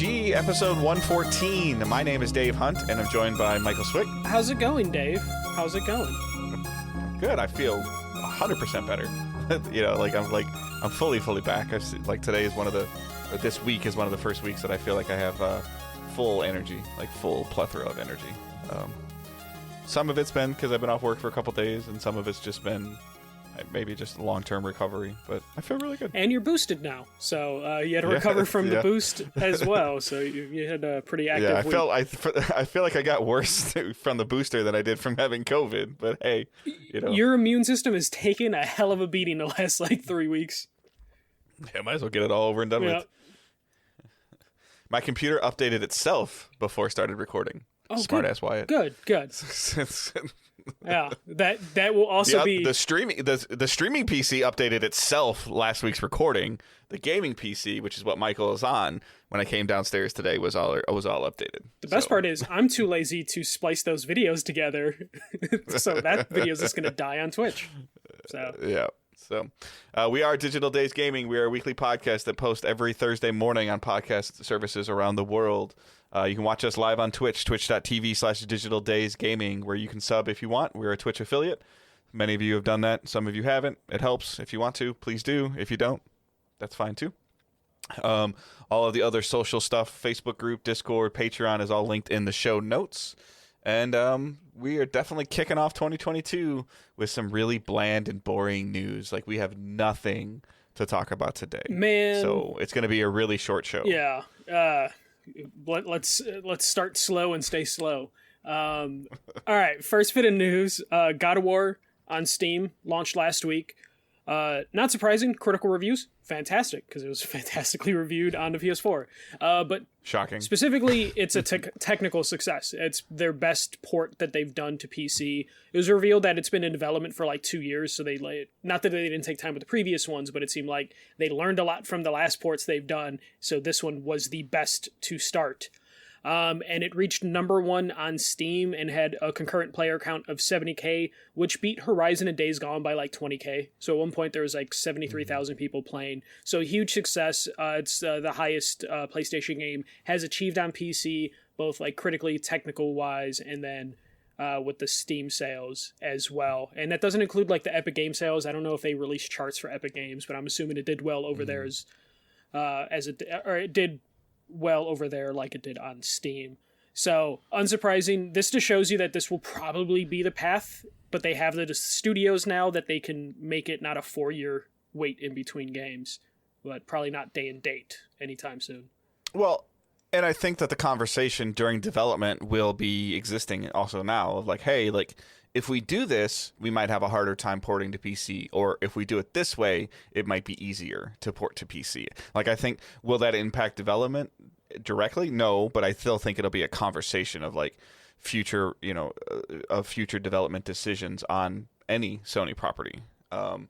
DDG, episode 114. My name is Dave Hunt, and I'm joined by Michael Swick. How's it going, Dave? How's it going? Good. I feel 100% better. I'm fully back. Today is this week is one of the first weeks that I feel like I have full energy, like full plethora of energy. Some of it's been because I've been off work for a couple days, and some of it's just been maybe just long-term recovery, but I feel really good. And you're boosted now, so you had to recover from the boost as well. So you had a pretty active week. I feel like I got worse from the booster than I did from having COVID. But hey, your immune system has taken a hell of a beating the last 3 weeks. Yeah, might as well get it all over and done with. My computer updated itself before I started recording. Oh, smart ass Wyatt. Good. Yeah, that will also be the streaming PC updated itself last week's recording. The gaming PC, which is what Michael is on, when I came downstairs today, was all updated. The best part is I'm too lazy to splice those videos together, so that video is just going to die on Twitch. So yeah. So, we are Digital Days Gaming. We are a weekly podcast that posts every Thursday morning on podcast services around the world. You can watch us live on Twitch, twitch.tv/Digital Days Gaming, where you can sub if you want. We're a Twitch affiliate. Many of you have done that. Some of you haven't. It helps. If you want to, please do. If you don't, that's fine too. All of the other social stuff, Facebook group, Discord, Patreon, is all linked in the show notes. And we are definitely kicking off 2022 with some really bland and boring news. We have nothing to talk about today. Man. So it's going to be a really short show. Yeah. Let's start slow and stay slow. All right. First bit of news. God of War on Steam launched last week. Not surprising. Critical reviews. Fantastic, because it was fantastically reviewed on the PS4. But shocking. Specifically, it's a technical success. It's their best port that they've done to PC. It was revealed that it's been in development for 2 years, so not that they didn't take time with the previous ones, but it seemed like they learned a lot from the last ports they've done, so this one was the best to start. And it reached number 1 on Steam and had a concurrent player count of 70k, which beat Horizon and Days Gone by 20k. So at one point there was 73,000 people playing. So huge success. It's the highest PlayStation game has achieved on PC, both critically, technical wise, and then with the Steam sales as well. And that doesn't include the Epic Game sales. I don't know if they released charts for Epic Games, but I'm assuming it did well over there it did well over there like it did on Steam. So, unsurprising, this just shows you that this will probably be the path, but they have the studios now that they can make it not a 4-year wait in between games, but probably not day and date anytime soon. Well, and I think that the conversation during development will be existing also now of hey, if we do this, we might have a harder time porting to PC, or if we do it this way, it might be easier to port to PC. I think, will that impact development directly? No, but I still think it'll be a conversation of future, of future development decisions on any Sony property. And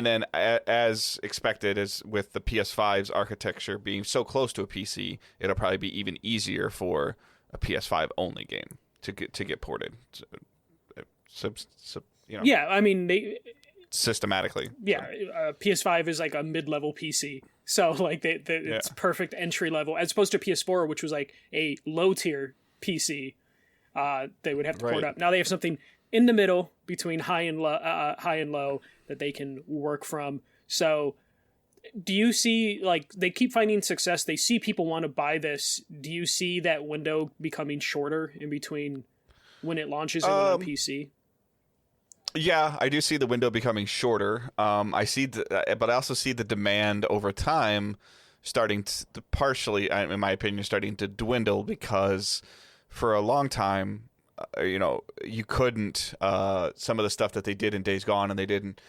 then, as expected, as with the PS5's architecture being so close to a PC, it'll probably be even easier for a PS5 only game to get ported. Yeah, I mean, systematically. Yeah, PS5 is a mid-level PC, so it's perfect entry level, as opposed to PS4, which was a low-tier PC. They would have to port up. Now they have something in the middle between high and low that they can work from. So, do you see they keep finding success? They see people want to buy this. Do you see that window becoming shorter in between when it launches and on PC? Yeah, I do see the window becoming shorter. I see, but I also see the demand over time starting to partially, in my opinion, starting to dwindle, because for a long time, you couldn't. Some of the stuff that they did in Days Gone and they did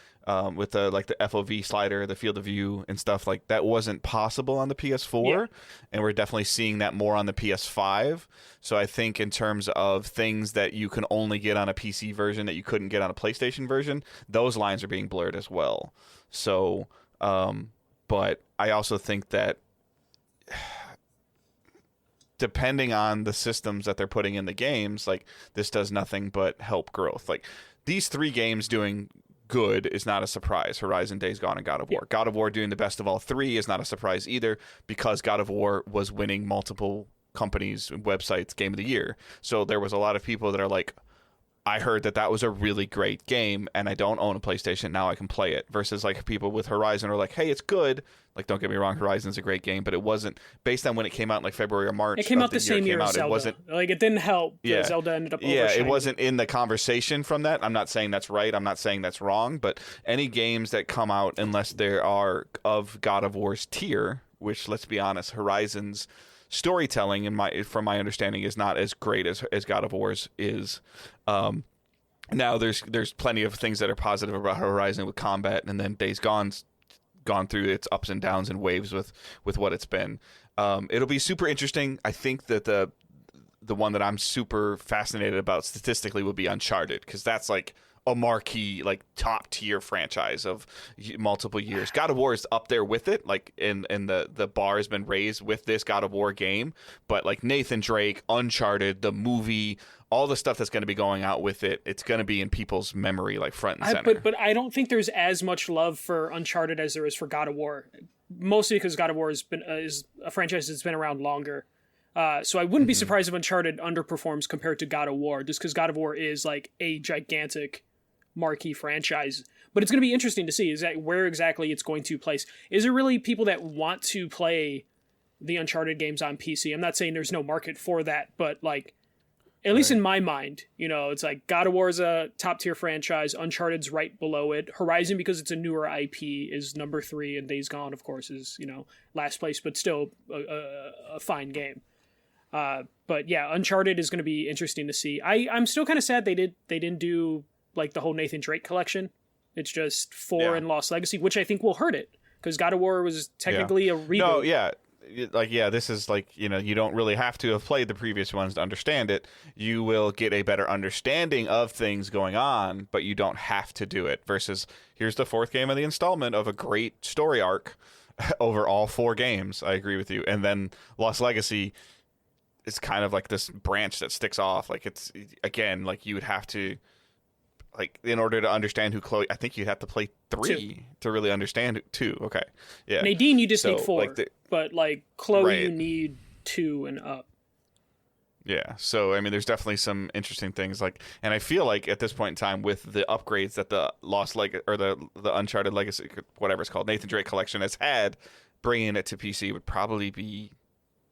with the the FOV slider, the field of view and stuff that wasn't possible on the PS4, and we're definitely seeing that more on the PS5. So I think in terms of things that you can only get on a PC version that you couldn't get on a PlayStation version, those lines are being blurred as well. So, but I also think that depending on the systems that they're putting in the games, this does nothing but help growth. These 3 games doing good is not a surprise. Horizon, Days Gone, and God of War. God of War doing the best of all three is not a surprise either, because God of War was winning multiple companies and websites Game of the Year. So there was a lot of people that are like, I heard that was a really great game, and I don't own a PlayStation. Now I can play it. Versus like people with Horizon are like, hey, it's good. Like, don't get me wrong, Horizon's a great game, but it wasn't based on when it came out in like February or March. It came out the same year as Zelda. It wasn't, like, it didn't help that Zelda ended up overshining. it wasn't in the conversation from that. I'm not saying that's right. I'm not saying that's wrong. But any games that come out, unless they are of God of War's tier, which, let's be honest, Horizon's storytelling, from my understanding, is not as great as God of War's is. Now there's plenty of things that are positive about Horizon with combat, and then Days Gone's gone through its ups and downs and waves with what it's been. It'll be super interesting. I think that the one that I'm super fascinated about statistically will be Uncharted, because that's like a marquee, like top tier franchise of multiple years. God of War is up there with it, like and the bar has been raised with this God of War game. But like Nathan Drake, Uncharted, the movie, all the stuff that's going to be going out with it, it's going to be in people's memory, like front and center. But I don't think there's as much love for Uncharted as there is for God of War. Mostly because God of War is a franchise that's been around longer. So I wouldn't be surprised if Uncharted underperforms compared to God of War, just because God of War is like a gigantic marquee franchise. But it's going to be interesting to see where exactly it's going to place. Is there really people that want to play the Uncharted games on PC? I'm not saying there's no market for that, but like, at least in my mind, it's like God of War is a top tier franchise. Uncharted's right below it. Horizon, because it's a newer IP, is number 3, and Days Gone, of course, is last place, but still a fine game. But yeah, Uncharted is going to be interesting to see. I'm still kind of sad they didn't do like the whole Nathan Drake collection. It's just 4 and Lost Legacy, which I think will hurt it, because God of War was technically a reboot. No, yeah. This is like, you don't really have to have played the previous ones to understand it. You will get a better understanding of things going on, but you don't have to do it. Versus, here's the 4th game of the installment of a great story arc over all 4 games. I agree with you. And then Lost Legacy is kind of like this branch that sticks off. Like, it's, again, like you would have to, like, in order to understand who Chloe, I think you'd have to play 3 to really understand 2. Okay. Yeah. Nadine, you just need 4. But like Chloe, you need 2 and up. Yeah. So, I mean, there's definitely some interesting things, like, and I feel like at this point in time, with the upgrades that the the Uncharted Legacy, whatever it's called, Nathan Drake collection has had, bringing it to PC would probably be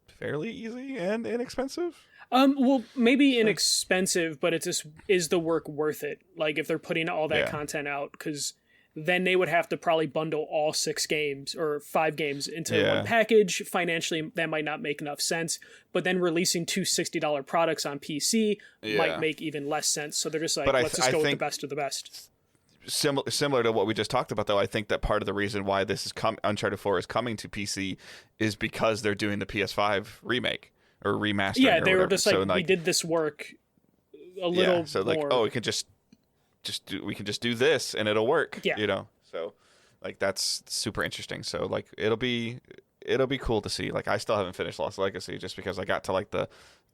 fairly easy and inexpensive. Well, maybe inexpensive, but it's just, is the work worth it? Like, if they're putting all that content out, because then they would have to probably bundle all 6 games or 5 games into one package. Financially, that might not make enough sense. But then releasing 2 $60 products on PC might make even less sense. So they're just like, let's just go with the best of the best. Similar to what we just talked about, though, I think that part of the reason why this is Uncharted 4 is coming to PC is because they're doing the PS5 remake or remastering. Yeah, they were just like, so, we did this work a little so more. like, oh, we can just do this and it'll work. Yeah. So like, that's super interesting. So like, it'll be cool to see. Like, I still haven't finished Lost Legacy just because I got to like the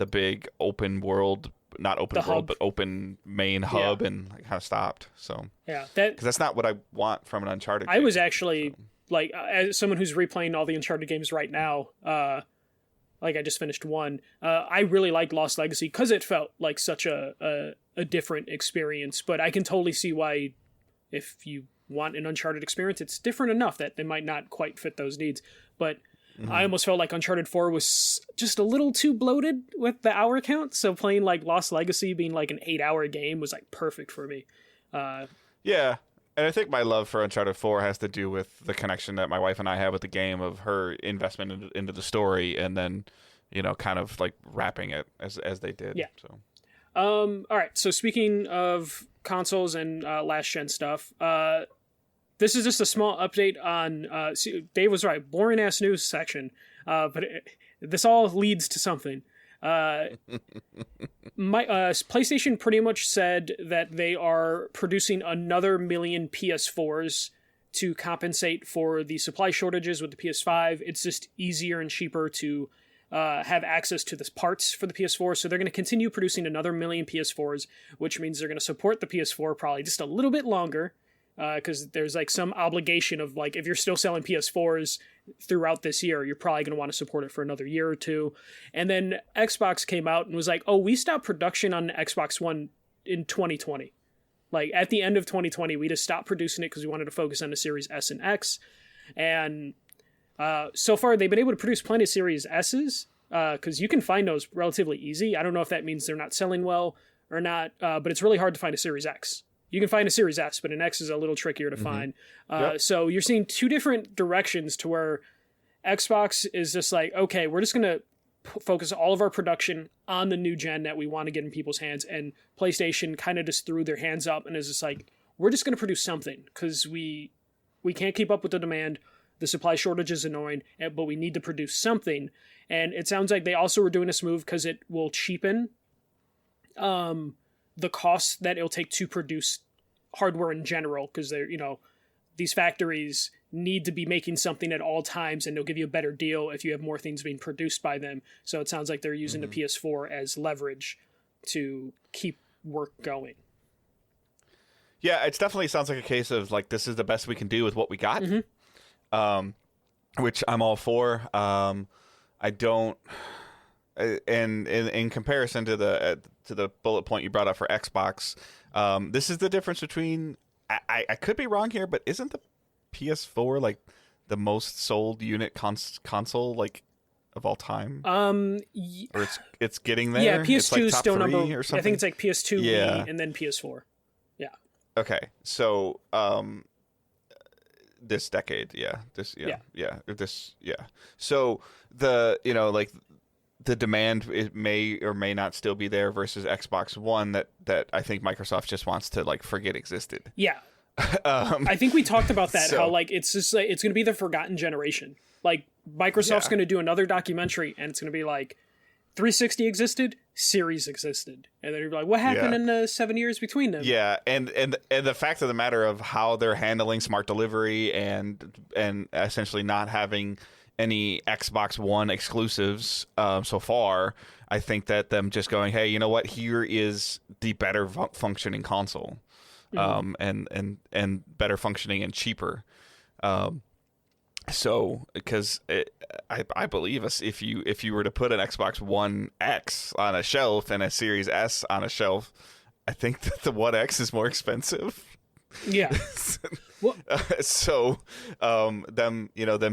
big open world, not open world, hub. But open main hub, and I kind of stopped. So yeah, because that's not what I want from an Uncharted game. I was actually like, as someone who's replaying all the Uncharted games right now, like I just finished 1. I really liked Lost Legacy because it felt like such a different experience. But I can totally see why, if you want an Uncharted experience, it's different enough that they might not quite fit those needs. But I almost felt like Uncharted 4 was just a little too bloated with the hour count. So playing like Lost Legacy being like an 8-hour game was like perfect for me. Yeah. And I think my love for Uncharted 4 has to do with the connection that my wife and I have with the game, of her investment into the story, and then, kind of like wrapping it as they did. Yeah. So. All right. So speaking of consoles and last gen stuff, this is just a small update on. Dave was right. Boring ass news section. But this all leads to something. PlayStation pretty much said that they are producing another million PS4s to compensate for the supply shortages with the PS5. It's just easier and cheaper to have access to the parts for the PS4, so they're going to continue producing another million PS4s, which means they're going to support the PS4 probably just a little bit longer, because there's like some obligation of like, if you're still selling PS4s throughout this year, you're probably going to want to support it for another year or two. And then Xbox came out and was like, oh, we stopped production on Xbox One in 2020. Like at the end of 2020, we just stopped producing it because we wanted to focus on the Series S and X. And so far, they've been able to produce plenty of Series S's, because you can find those relatively easy. I don't know if that means they're not selling well or not, but it's really hard to find a Series X. You can find a Series S, but an X is a little trickier to find. So you're seeing two different directions to where Xbox is just like, okay, we're just going to focus all of our production on the new gen that we want to get in people's hands. And PlayStation kind of just threw their hands up and is just like, we're just going to produce something because we can't keep up with the demand. The supply shortage is annoying, but we need to produce something. And it sounds like they also were doing this move because it will cheapen the costs that it'll take to produce hardware in general, because they're, these factories need to be making something at all times, and they'll give you a better deal if you have more things being produced by them. So it sounds like they're using the PS4 as leverage to keep work going. Yeah, it definitely sounds like a case of like, this is the best we can do with what we got, which I'm all for. I don't, and in comparison to the bullet point you brought up for Xbox, this is the difference between, I could be wrong here, but isn't the PS4 like the most sold unit console like of all time? Or it's getting there. Yeah, PS2 it's like is still number. or something? I think it's like PS2, Wii, and then PS4. Yeah. Okay, so this decade, So the demand, it may or may not still be there versus Xbox One that I think Microsoft just wants to like forget existed. Yeah. I think we talked about that, how like it's just like it's going to be the forgotten generation. Like Microsoft's going to do another documentary and it's going to be like 360 existed, Series existed. And then you're like, what happened in the 7 years between them? Yeah, and the fact of the matter of how they're handling smart delivery and essentially not having any Xbox One exclusives so far, I think that them just going, hey, you know what? Here is the better functioning console, and better functioning and cheaper. So, because I believe us, if you were to put an Xbox One X on a shelf and a Series S on a shelf, I think that the One X is more expensive. Yeah. So, them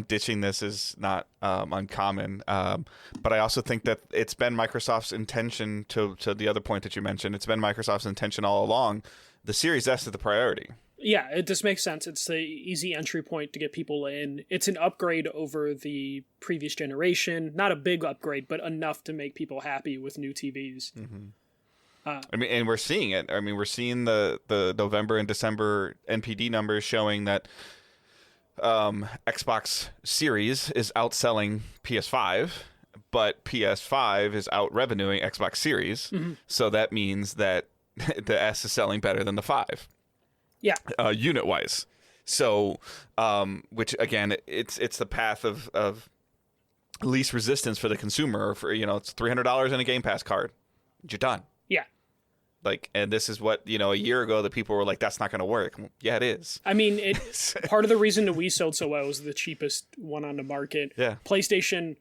ditching this is not uncommon. But I also think that it's been Microsoft's intention to the other point that you mentioned. It's been Microsoft's intention all along. The Series S is the priority. Yeah, it just makes sense. It's the easy entry point to get people in. It's an upgrade over the previous generation. Not a big upgrade, but enough to make people happy with new TVs. I mean, and we're seeing it. I mean, we're seeing the November and December NPD numbers showing that Xbox Series is outselling PS5, but PS5 is out revenuing Xbox Series. So that means that the S is selling better than the 5. Yeah. Unit wise. So, which again, it's the path of least resistance for the consumer. For it's $300 in a Game Pass card. You're done. Yeah. Like, and this is what, a year ago, the people were like, that's not going to work. Yeah, it is. I mean, part of the reason the Wii sold so well was the cheapest one on the market. Yeah. PlayStation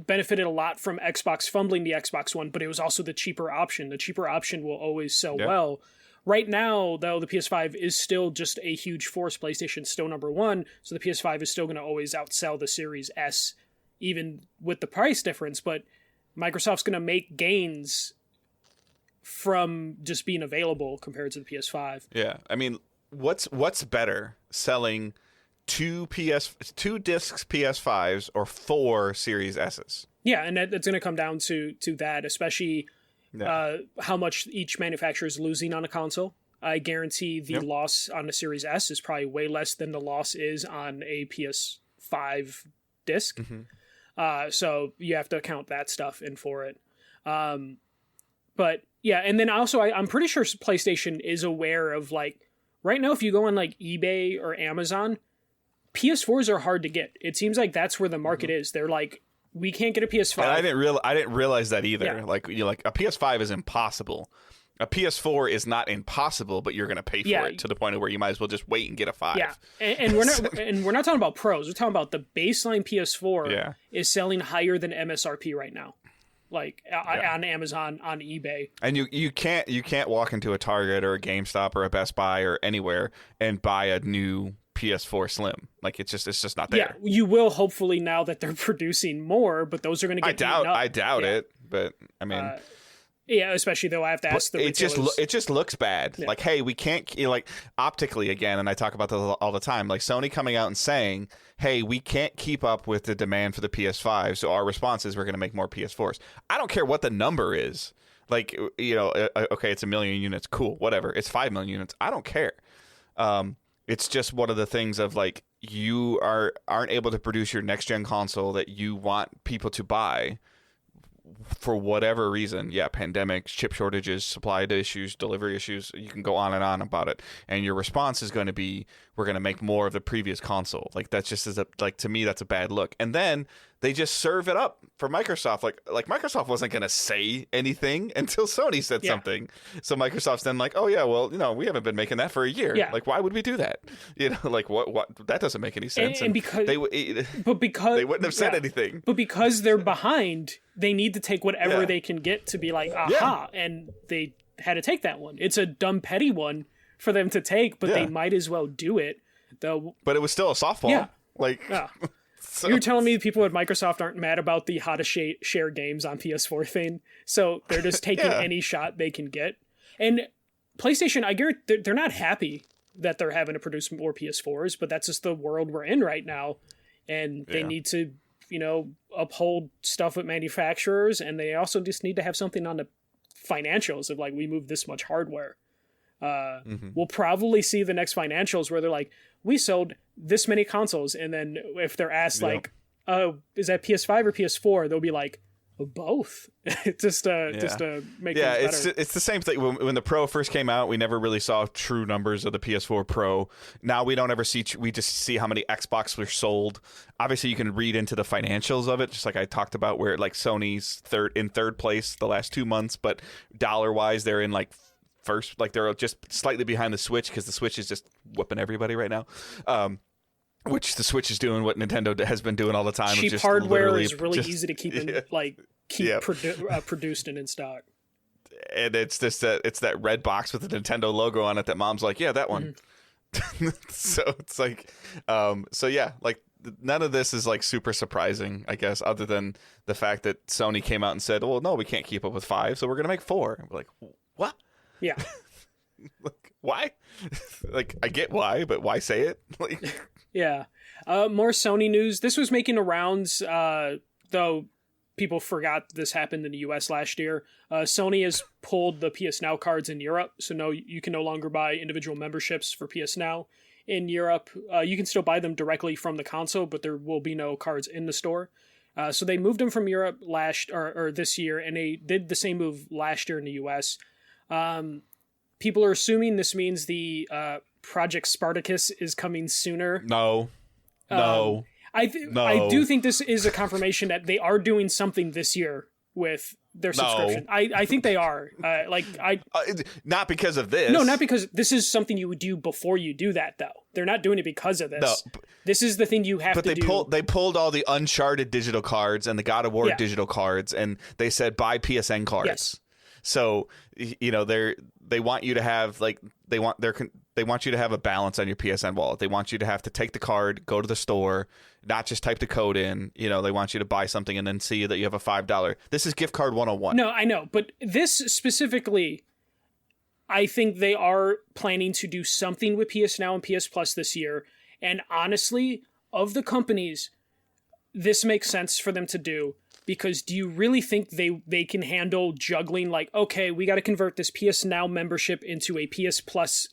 benefited a lot from Xbox fumbling the Xbox One, but it was also the cheaper option. The cheaper option will always sell well. Right now, though, the PS5 is still just a huge force. PlayStation's still number one, so the PS5 is still going to always outsell the Series S, even with the price difference. But Microsoft's going to make gains from just being available compared to the PS5. Yeah, I mean, what's better, selling two discs PS5s or 4 Series S's? Yeah, and it's going to come down to that, especially how much each manufacturer is losing on a console. I guarantee the loss on the Series S is probably way less than the loss is on a PS5 disc. So you have to account that stuff in for it. But yeah, and then also I'm pretty sure PlayStation is aware of, like, right now if you go on like eBay or Amazon, PS4s are hard to get. It seems like that's where the market is. They're like, we can't get a PS5. And I didn't realize that either. Yeah. Like, a PS5 is impossible A PS4 is not impossible, but you're going to pay for it to the point of where you might as well just wait and get a 5. Yeah, and we're not talking about pros. We're talking about the baseline PS4 is selling higher than MSRP right now, like on Amazon, on eBay. And you can't walk into a Target or a GameStop or a Best Buy or anywhere and buy a new PS4 Slim. Like it's just not there. Yeah, you will hopefully now that they're producing more, but those are going to get I doubt it, but I mean. Yeah, especially though I have to ask the retailers. It just looks bad. Yeah. Like, hey, we can't like optically again, and I talk about this all the time. Like Sony coming out and saying, hey, we can't keep up with the demand for the PS5, so our response is we're going to make more PS4s. I don't care what the number is. Like, okay, it's 1 million units, cool, whatever. It's 5 million units, I don't care. It's just one of the things of like you aren't able to produce your next gen console that you want people to buy. For whatever reason, pandemics, chip shortages, supply issues, delivery issues, you can go on and on about it. And your response is going to be, we're going to make more of the previous console. Like that's just to me, that's a bad look. And then they just serve it up for Microsoft. Like Microsoft wasn't going to say anything until Sony said something. So Microsoft's then like, oh yeah, well, we haven't been making that for a year. Yeah. Like, why would we do that? Like what, that doesn't make any sense. And because they wouldn't have said anything. But because they're behind, they need to take whatever they can get to be like, aha. Yeah. And they had to take that one. It's a dumb, petty one for them to take, but they might as well do it. Though. But it was still a softball. Yeah. Like, so. You're telling me the people at Microsoft aren't mad about the how to share games on PS4 thing? So they're just taking any shot they can get. And PlayStation, I guarantee they're not happy that they're having to produce more PS4s, but that's just the world we're in right now. And they need to, uphold stuff with manufacturers, and they also just need to have something on the financials of like, we moved this much hardware. We'll probably see the next financials where they're like, we sold this many consoles, and then if they're asked like, is that PS5 or PS4, they'll be like, both. just to make things better. It's the same thing. When the Pro first came out, we never really saw true numbers of the PS4 Pro. Now we don't ever see. We just see how many Xbox were sold. Obviously, you can read into the financials of it, just like I talked about, where like Sony's in third place the last 2 months, but dollar wise, they're in like first. Like they're just slightly behind the Switch because the Switch is just whipping everybody right now. Which the Switch is doing what Nintendo has been doing all the time. Cheap hardware is really easy to keep produced and in stock. And it's just that red box with the Nintendo logo on it that mom's like, yeah, that one. So it's like, like none of this is like super surprising, I guess, other than the fact that Sony came out and said, well, no, we can't keep up with 5, so we're going to make 4. We're like, what? Yeah. Like, why? Like, I get why, but why say it? Like, yeah. More Sony news. This was making the rounds, though people forgot this happened in the US last year. Sony has pulled the PS Now cards in Europe, so no, you can no longer buy individual memberships for PS Now in Europe. You can still buy them directly from the console, but there will be no cards in the store. So they moved them from Europe this year, and they did the same move last year in the US. People are assuming this means the Project Spartacus is coming sooner. No. I do think this is a confirmation that they are doing something this year with their subscription. I think they are. Not because of this. No, not because this is something you would do before you do that, though. They're not doing it because of this. No, this is the thing you have to do. But they pulled all the Uncharted digital cards and the God of War digital cards, and they said buy PSN cards. Yes. So they want you to have they want you to have a balance on your PSN wallet. They want you to have to take the card, go to the store, not just type the code in. They want you to buy something and then see that you have a $5. This is gift card 101. No, I know, but this specifically, I think they are planning to do something with PS Now and PS Plus this year. And honestly, of the companies, this makes sense for them to do. Because do you really think they can handle juggling like, okay, we got to convert this PS Now membership into a PS Plus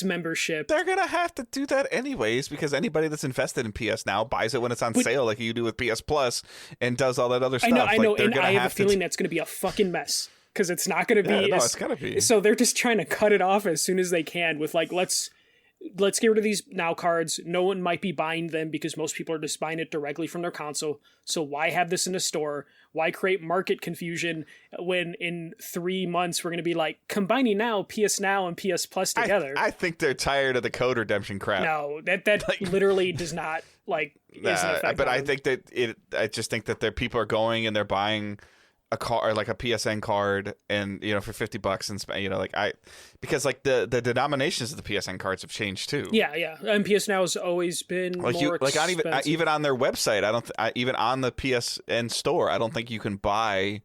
membership? They're going to have to do that anyways, because anybody that's invested in PS Now buys it when it's on sale like you do with PS Plus and does all that other stuff. I know, and I have a feeling that's going to be a fucking mess because it's not going to be. It's going to be. So they're just trying to cut it off as soon as they can with like, let's let's get rid of these Now cards. No one might be buying them because most people are just buying it directly from their console. So why have this in a store? Why create market confusion when in 3 months we're going to be like combining now PS Now and PS Plus together? I think they're tired of the code redemption crap. No, that like, literally does not like. But I think that I just think that people are going and they're buying a car, like a PSN card, and for $50, and because like the denominations of the PSN cards have changed too. Yeah, and PS Now has always been like more expensive. Even on their website, even on the PSN store, I don't think you can buy.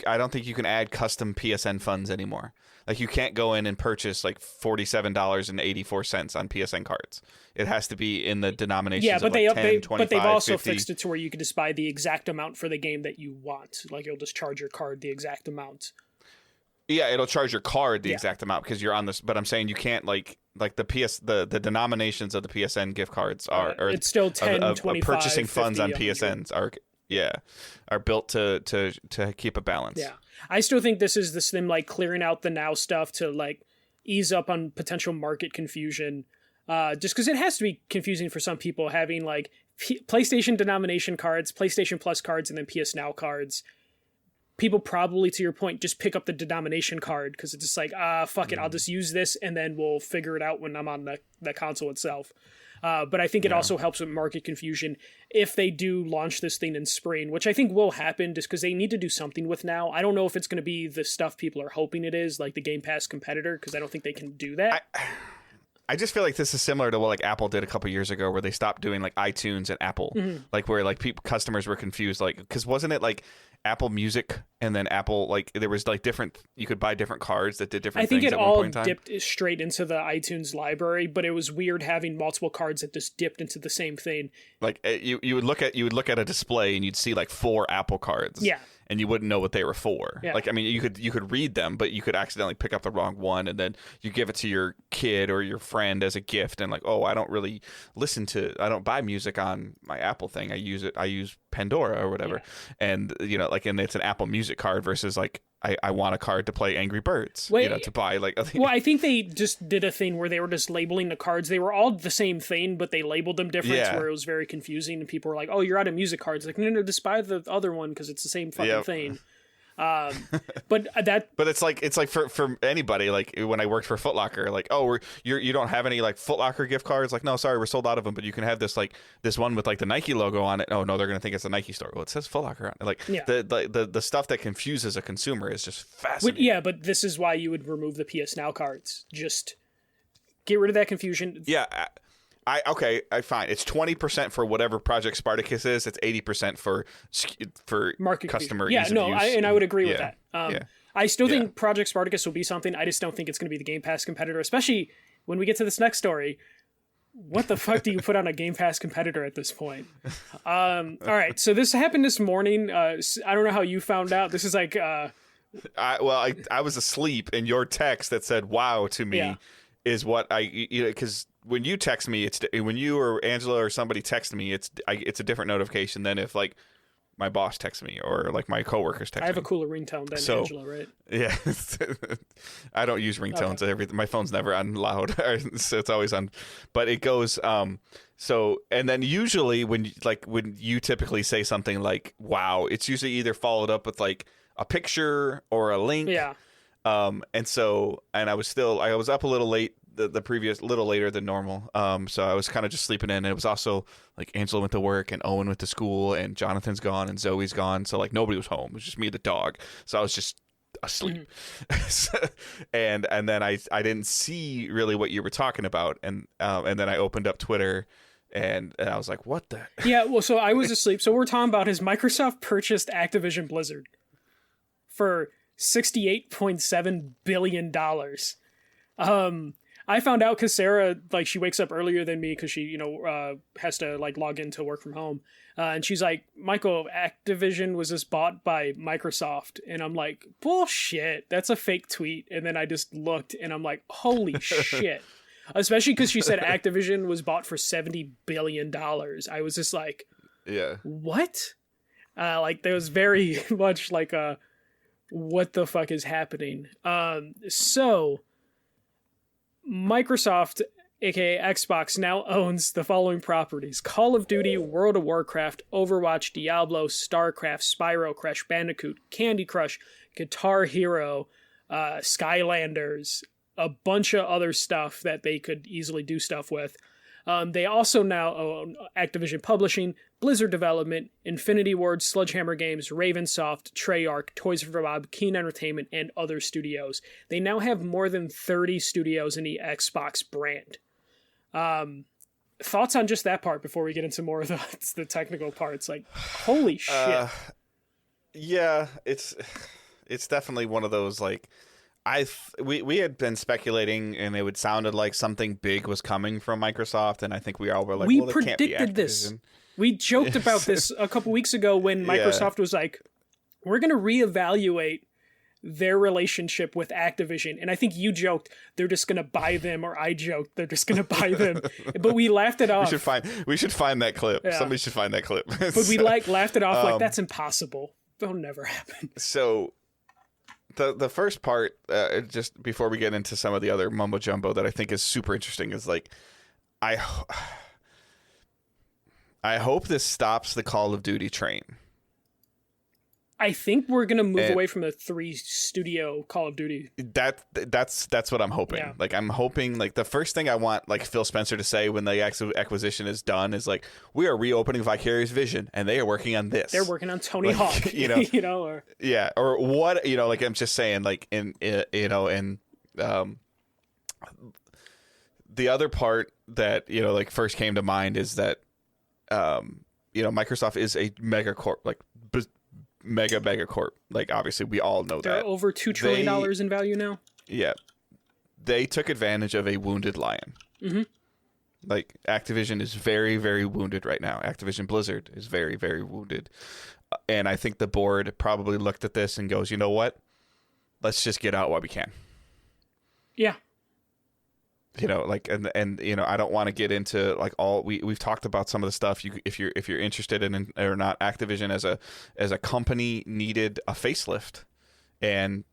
I don't think you can add custom PSN funds anymore. Like you can't go in and purchase like $47.84 on PSN cards. It has to be in the denominations of like 10, 25, but they've also 50. fixed it to where you can just buy the exact amount for the game that you want. Like you'll just charge your card the exact amount. Yeah, it'll charge your card the exact amount because you're on this. But I'm saying you can't like the denominations of the PSN gift cards are it's still 10, 25, purchasing funds on 100. PSNs are built to keep a balance. Yeah, I still think this is them like clearing out the Now stuff to like ease up on potential market confusion. Just because it has to be confusing for some people having like PlayStation denomination cards, PlayStation Plus cards, and then PS Now cards. People probably, to your point, just pick up the denomination card because it's just like, fuck it, I'll just use this and then we'll figure it out when I'm on the console itself. But I think it also helps with market confusion if they do launch this thing in spring, which I think will happen just because they need to do something with Now. I don't know if it's going to be the stuff people are hoping it is, like the Game Pass competitor, because I don't think they can do that. I just feel like this is similar to what like Apple did a couple years ago, where they stopped doing like iTunes and Apple, like where like customers were confused, like because wasn't it like Apple Music and then Apple, like there was like different, you could buy different cards that did different things. I think it at one all point in time. dipped straight into the iTunes library, but it was weird having multiple cards that just dipped into the same thing. Like you would look at a display and you'd see like 4 Apple cards. Yeah. And you wouldn't know what they were for. Yeah. Like, I mean, you could read them, but you could accidentally pick up the wrong one, and then you give it to your kid or your friend as a gift, and like, oh, I don't don't buy music on my Apple thing. I use Pandora or whatever, and and it's an Apple Music card versus like I want a card to play Angry Birds, to buy like. Well, I think they just did a thing wing where they were just labeling the cards. They were all the same thing, but they labeled them different, where it was very confusing, and people were like, "Oh, you're out of music cards." Like, no, just buy the other one because it's the same fucking thing. But it's like for anybody, like when I worked for Foot Locker, like, oh, you don't have any like Foot Locker gift cards, like, no, sorry, we're sold out of them, but you can have this like this one with like the Nike logo on it. Oh no, they're gonna think it's a Nike store. Well, it says Foot Locker on it. Like the stuff that confuses a consumer is just fascinating. But this is why you would remove the PS Now cards. Just get rid of that confusion. Fine. It's 20% for whatever Project Spartacus is. It's 80% for market customer. Yeah, ease of use. I would agree with that. I still think Project Spartacus will be something. I just don't think it's going to be the Game Pass competitor, especially when we get to this next story. What the fuck do you put on a Game Pass competitor at this point? All right, so this happened this morning. I don't know how you found out. This is like... I was asleep, and your text that said "wow" to me is what because when you text me, when you or Angela or somebody text me, it's a different notification than if like my boss texts me or like my coworkers text me. I have a cooler ringtone than Angela, right? Yeah, I don't use ringtones. Okay. My phone's never on loud, so it's always on. But it goes so, and then usually when you typically say something like "wow," it's usually either followed up with like a picture or a link. Yeah. And I was up a little late the previous little later than normal. So I was kind of just sleeping in, and it was also like Angela went to work and Owen went to school and Jonathan's gone and Zoe's gone. So like nobody was home. It was just me and the dog. So I was just asleep. And then I didn't see really what you were talking about. And then I opened up Twitter and I was like, what the? Yeah. Well, so I was asleep. So we're talking about has Microsoft purchased Activision Blizzard for $68.7 billion. I found out because Sarah, like, she wakes up earlier than me because she, has to like log in to work from home. And she's like, Michael, Activision was just bought by Microsoft. And I'm like, bullshit. That's a fake tweet. And then I just looked and I'm like, holy shit. Especially because she said Activision was bought for $70 billion. I was just like, yeah, what? Like, there was very much like a, what the fuck is happening? So Microsoft aka Xbox, now owns the following properties: Call of Duty, World of Warcraft, Overwatch, Diablo, Starcraft, Spyro, Crash Bandicoot, Candy Crush, Guitar Hero, Skylanders, a bunch of other stuff that they could easily do stuff with. They also now own Activision Publishing, Blizzard Development, Infinity Ward, Sledgehammer Games, Ravensoft, Treyarch, Toys for Bob, Keen Entertainment, and other studios. They now have more than 30 studios in the Xbox brand. Thoughts on just that part before we get into more of the technical parts? Like, holy shit. Yeah, it's definitely one of those, like, we had been speculating, and it sounded like something big was coming from Microsoft, and I think we all were like, we well, predicted can't be this. Activision. We joked about this a couple weeks ago when Microsoft was like, we're going to reevaluate their relationship with Activision. And I think you joked they're just going to buy them, or I joked they're just going to buy them. But we laughed it off. We should find that clip. Yeah. Somebody should find that clip. But we laughed it off like, that's impossible. That'll never happen. So the first part, just before we get into some of the other mumbo jumbo that I think is super interesting, is like, I hope this stops the Call of Duty train. I think we're gonna move away from the 3 studio Call of Duty. That's what I'm hoping. Yeah. Like, I'm hoping, like, the first thing I want, like, Phil Spencer to say when the acquisition is done is like, we are reopening Vicarious Vision, and they are working on this. They're working on Tony Hawk, or yeah, or what, like, I'm just saying, like, the other part that, like, first came to mind is that Microsoft is a mega corp, like, mega corp. Like, obviously we all know they're that. over $2 trillion in value now. Yeah. They took advantage of a wounded lion. Mm-hmm. Like, Activision is very, very wounded right now. Activision Blizzard is very, very wounded. And I think the board probably looked at this and goes, you know what? Let's just get out while we can. Yeah. Like, and I don't want to get into, like, all we've talked about some of the stuff. If you're interested in or not, Activision as a company needed a facelift, and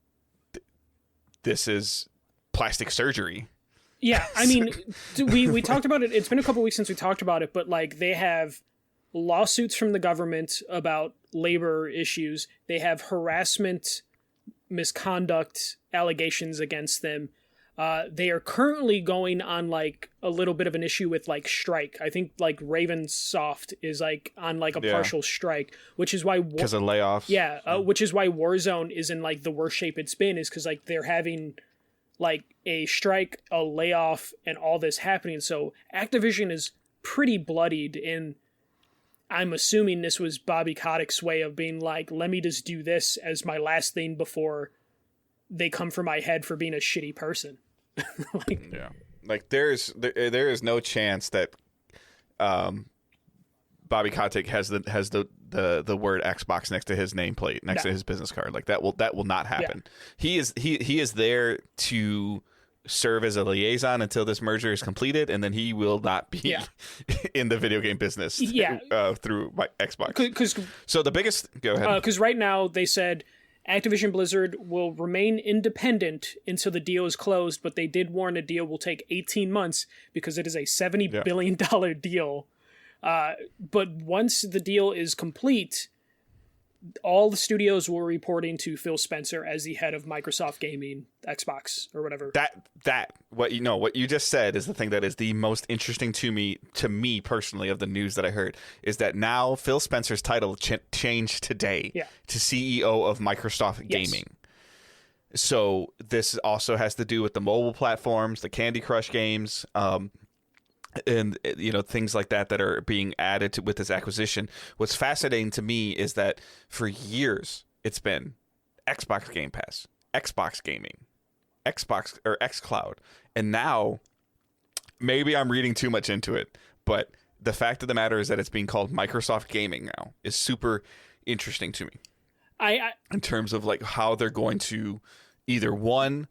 this is plastic surgery. Yeah, I mean, we talked about it. It's been a couple weeks since we talked about it, but, like, they have lawsuits from the government about labor issues. They have harassment, misconduct allegations against them. They are currently going on, like, a little bit of an issue with, like, strike. I think, like, Ravensoft is, like, on, like, a partial strike, which is why because of layoffs. Yeah, which is why Warzone is in, like, the worst shape it's been, is because, like, they're having, like, a strike, a layoff, and all this happening. So Activision is pretty bloodied, and I'm assuming this was Bobby Kotick's way of being like, let me just do this as my last thing before they come for my head for being a shitty person. Like, there is no chance that Bobby Kotick has the word Xbox next to his nameplate, next to his business card. Like, that will not happen. Yeah. He is there to serve as a liaison until this merger is completed, and then he will not be in the video game business through my Xbox. So the biggest, go ahead. Because right now they said Activision Blizzard will remain independent until the deal is closed, but they did warn the deal will take 18 months because it is a $70 billion deal. But once the deal is complete, all the studios will report into Phil Spencer as the head of Microsoft Gaming, Xbox, or whatever. What you just said is the thing that is the most interesting to me personally, of the news that I heard, is that now Phil Spencer's title changed today to CEO of Microsoft Gaming. So this also has to do with the mobile platforms, the Candy Crush games, and things like that are being added with this acquisition. What's fascinating to me is that for years it's been Xbox Game Pass, Xbox Gaming, Xbox or xCloud, and now maybe I'm reading too much into it, but the fact of the matter is that it's being called Microsoft Gaming now is super interesting to me. In terms of, like, how they're going to either, one,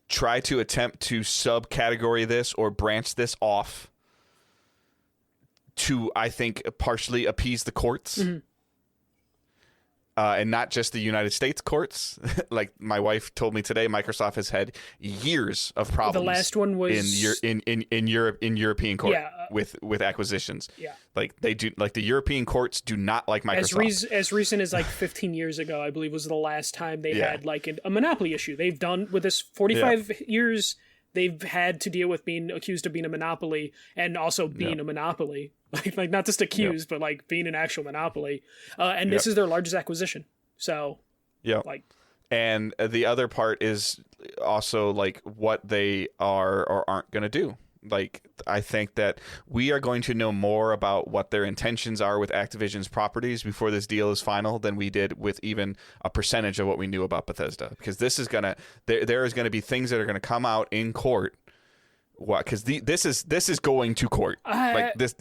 try to attempt to subcategory this or branch this off to, I think, partially appease the courts. Mm-hmm. and not just the United States courts. Like my wife told me today, Microsoft has had years of problems. The last one was in Europe, in European court, Yeah. with acquisitions. Yeah. Like they do, like the European courts do not like Microsoft. As recent as like 15 years ago, I believe was the last time they had like a monopoly issue. They've done with this 45 years. They've had to deal with being accused of being a monopoly and also being a monopoly, like not just accused, but like being an actual monopoly. And this is their largest acquisition. So, like, and the other part is also like what they are or aren't going to do. Like, I think that we are going to know more about what their intentions are with Activision's properties before this deal is final than we did with even a percentage of what we knew about Bethesda. Because this is going to, there is going to be things that are going to come out in court. What? Because this is going to court. Like this,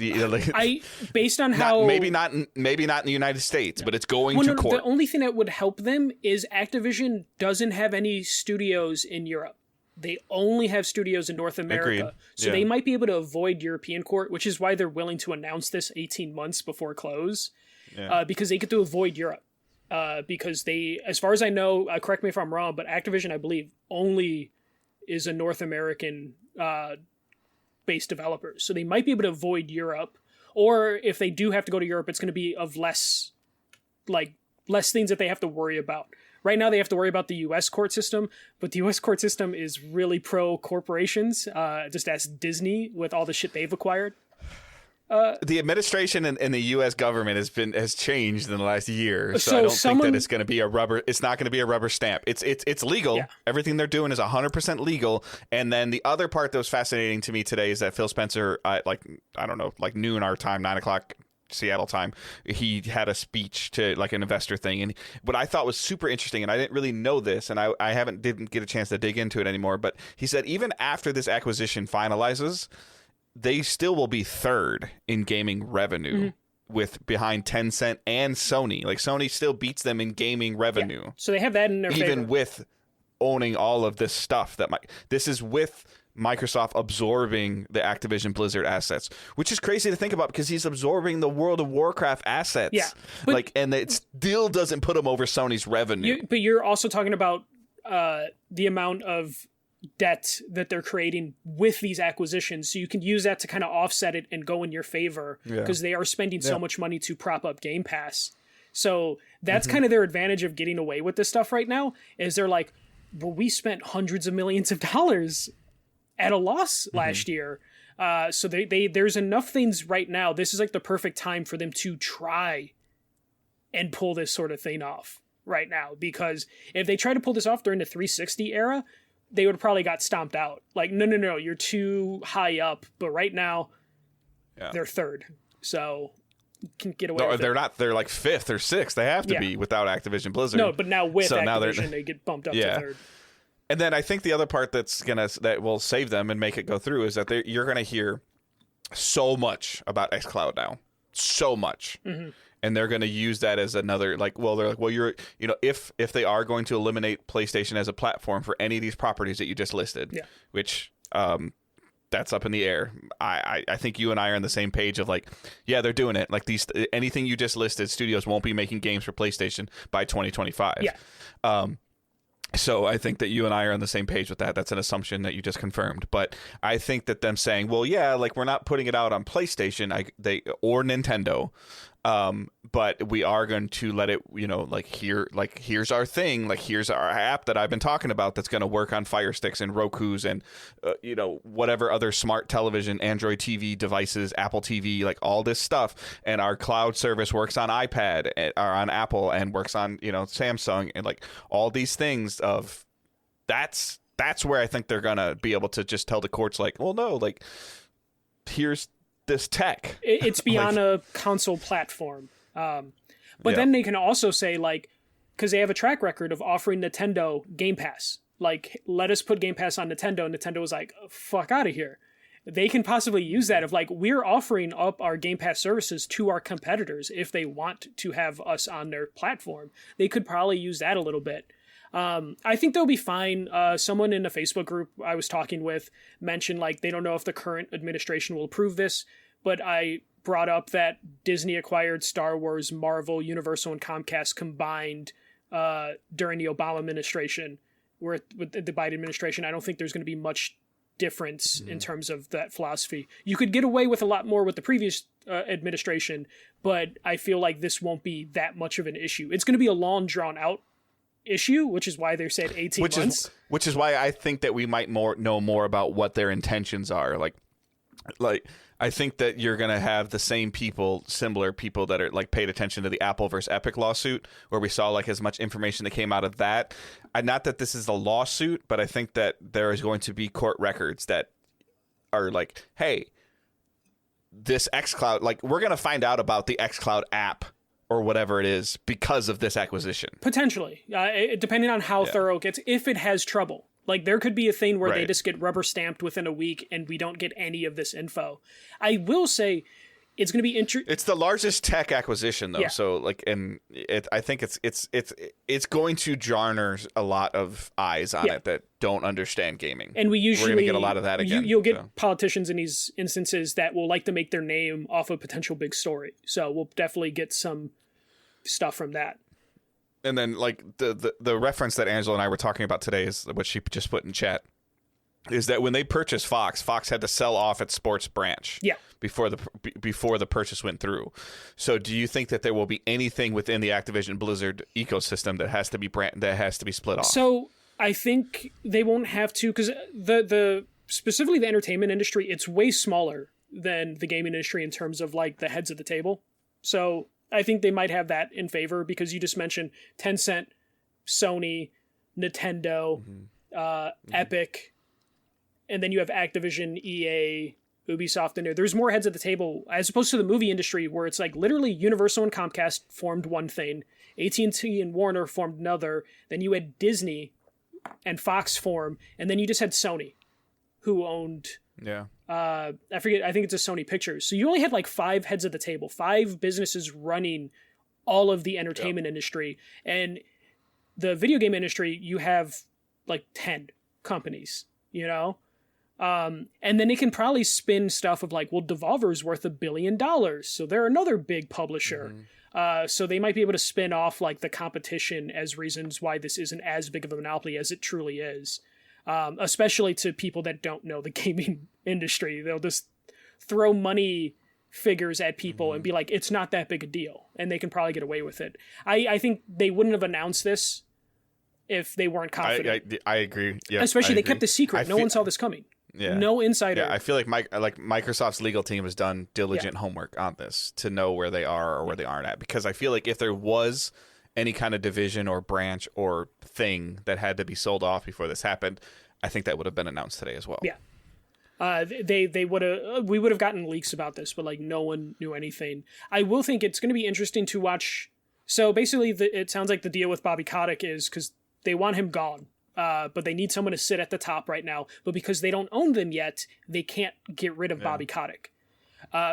based on how maybe not in the United States, but it's going to court. The only thing that would help them is Activision doesn't have any studios in Europe. They only have studios in North America. Agreed. So they might be able to avoid European court, which is why they're willing to announce this 18 months before close, because they get to avoid Europe. Because they, as far as I know, correct me if I'm wrong, but Activision, I believe, only is a North American based developer. So they might be able to avoid Europe. Or if they do have to go to Europe, it's going to be of less things that they have to worry about. Right now, they have to worry about the U.S. court system, but the U.S. court system is really pro-corporations, just as Disney with all the shit they've acquired. The administration in the U.S. government has changed in the last year, so I don't think that it's going to be it's not going to be a rubber stamp. It's legal. Yeah. Everything they're doing is 100% legal. And then the other part that was fascinating to me today is that Phil Spencer, like noon our time, 9:00. Seattle time, he had a speech to like an investor thing, and what I thought was super interesting, and I didn't really know this, and I didn't get a chance to dig into it anymore, but he said even after this acquisition finalizes, they still will be third in gaming revenue with behind Tencent and Sony. Like Sony still beats them in gaming revenue. So they have that in their favor. Even with owning all of this stuff this is with Microsoft absorbing the Activision Blizzard assets, which is crazy to think about because he's absorbing the World of Warcraft assets. Yeah, and it still doesn't put him over Sony's revenue. But you're also talking about the amount of debt that they're creating with these acquisitions, so you can use that to kind of offset it and go in your favor because they are spending so much money to prop up Game Pass. So that's kind of their advantage of getting away with this stuff right now, is they're like, well, we spent hundreds of millions of dollars at a loss last year. So there's enough things right now. This is like the perfect time for them to try and pull this sort of thing off right now. Because if they try to pull this off during the 360 era, they would have probably got stomped out. Like, no, you're too high up. But right now, they're third. So you can get away with they're it. not. They're like fifth or sixth. They have to be without Activision Blizzard. No, but now with Activision, they get bumped up to third. And then I think the other part that will save them and make it go through is that you're gonna hear so much about xCloud now, so much, and they're gonna use that as another if they are going to eliminate PlayStation as a platform for any of these properties that you just listed, which that's up in the air. I think you and I are on the same page of like, yeah, they're doing it. Like anything you just listed, studios won't be making games for PlayStation by 2025. Yeah. So I think that you and I are on the same page with that. That's an assumption that you just confirmed. But I think that them saying, well, yeah, like we're not putting it out on PlayStation or Nintendo, but we are going to let it, here's our thing. Like, here's our app that I've been talking about that's going to work on Fire Sticks and Rokus and, whatever other smart television, Android TV devices, Apple TV, like all this stuff. And our cloud service works on iPad or on Apple and works on, Samsung and like all these things of that's where I think they're going to be able to just tell the courts like, well, no, like here's this tech. It's beyond a console platform. But then they can also say, like, because they have a track record of offering Nintendo Game Pass. Like, let us put Game Pass on Nintendo. And Nintendo was like, fuck out of here. They can possibly use that of, like, we're offering up our Game Pass services to our competitors if they want to have us on their platform. They could probably use that a little bit. I think they'll be fine. Someone in a Facebook group I was talking with mentioned, like, they don't know if the current administration will approve this, but I brought up that Disney acquired Star Wars, Marvel, Universal, and Comcast combined during the Obama administration. Where with the Biden administration, I don't think there's going to be much difference in terms of that philosophy. You could get away with a lot more with the previous administration, but I feel like this won't be that much of an issue. It's going to be a long, drawn-out issue, which is why they said 18 months. Which is why I think that we might know more about what their intentions are. Like I think that you're going to have the similar people that are like paid attention to the Apple versus Epic lawsuit, where we saw like as much information that came out of that. Not that this is a lawsuit, but I think that there is going to be court records that are like, hey, this xCloud, like we're going to find out about the xCloud app or whatever it is because of this acquisition. Potentially, depending on how thorough it gets, if it has trouble. Like, there could be a thing where they just get rubber stamped within a week and we don't get any of this info. I will say it's going to be interesting. It's the largest tech acquisition, though. Yeah. So, like, and I think it's going to garner a lot of eyes on it that don't understand gaming. And we're going to get a lot of that again. You'll get politicians in these instances that will like to make their name off a potential big story. So we'll definitely get some stuff from that. And then, like, the reference that Angela and I were talking about today is what she just put in chat, is that when they purchased Fox had to sell off its sports branch before the purchase went through. So do you think that there will be anything within the Activision Blizzard ecosystem that has to be split off? So I think they won't have to, because the specifically the entertainment industry, it's way smaller than the gaming industry in terms of, like, the heads of the table. So I think they might have that in favor, because you just mentioned Tencent, Sony, Nintendo, Epic, and then you have Activision, EA, Ubisoft in there. There's more heads at the table, as opposed to the movie industry, where it's like literally Universal and Comcast formed one thing, AT&T and Warner formed another, then you had Disney and Fox form, and then you just had Sony, who owned... I forget, I think it's a Sony Pictures. So you only had like 5 heads of the table, 5 businesses running all of the entertainment industry. And the video game industry, you have like 10 companies, you know? And then they can probably spin stuff of like, well, Devolver's worth $1 billion. So they're another big publisher. So they might be able to spin off like the competition as reasons why this isn't as big of a monopoly as it truly is. Especially to people that don't know the gaming industry. They'll just throw money figures at people and be like, it's not that big a deal. And they can probably get away with it. I think they wouldn't have announced this if they weren't confident. I agree. Yeah, especially they kept the secret. No one saw this coming. Yeah. No insider. Yeah, I feel like Microsoft's legal team has done diligent homework on this to know where they are or where they aren't at. Because I feel like if there was any kind of division or branch or thing that had to be sold off before this happened, I think that would have been announced today as well. Yeah. They would have, we would have gotten leaks about this, but like no one knew anything. I will think it's going to be interesting to watch. So basically it sounds like the deal with Bobby Kotick is because they want him gone. But they need someone to sit at the top right now. But because they don't own them yet, they can't get rid of Bobby Kotick.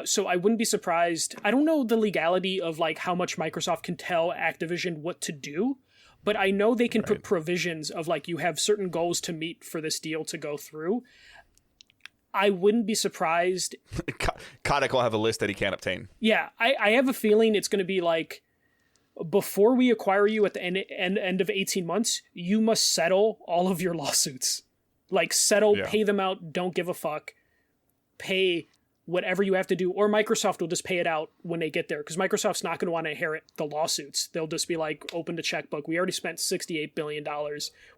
So I wouldn't be surprised. I don't know the legality of like how much Microsoft can tell Activision what to do, but I know they can put provisions of like you have certain goals to meet for this deal to go through. I wouldn't be surprised. Kotick will have a list that he can't obtain. Yeah, I have a feeling it's going to be like, before we acquire you at the end of 18 months, you must settle all of your lawsuits. Like settle, pay them out, don't give a fuck. Pay whatever you have to do, or Microsoft will just pay it out when they get there, because Microsoft's not going to want to inherit the lawsuits. They'll just be like, open the checkbook. We already spent $68 billion.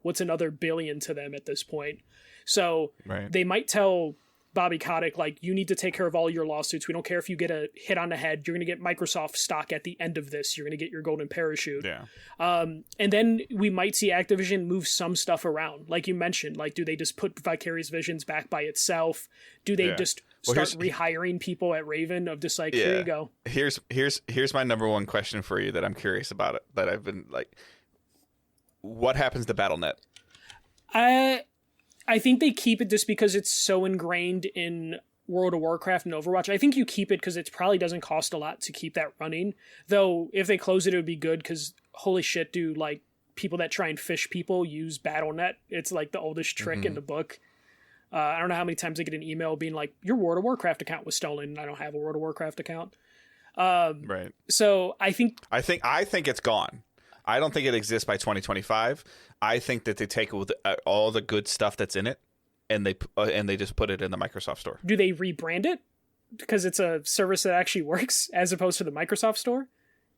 What's another billion to them at this point? So they might tell Bobby Kotick, like, you need to take care of all your lawsuits. We don't care if you get a hit on the head. You're going to get Microsoft stock at the end of this. You're going to get your golden parachute. Yeah. And then we might see Activision move some stuff around. Like you mentioned, like, do they just put Vicarious Visions back by itself? Do they just start rehiring people at Raven of just like, here you go? Here's my number one question for you that I'm curious about it, that I've been like, what happens to BattleNet? I think they keep it just because it's so ingrained in World of Warcraft and Overwatch. I think you keep it because it probably doesn't cost a lot to keep that running. Though, if they close it, it would be good because, holy shit, dude, like, people that try and fish people use BattleNet. It's like the oldest trick in the book. I don't know how many times I get an email being like, your World of Warcraft account was stolen, and I don't have a World of Warcraft account. Right. So I think it's gone. I don't think it exists by 2025. I think that they take all the good stuff that's in it and they just put it in the Microsoft Store. Do they rebrand it because it's a service that actually works as opposed to the Microsoft Store?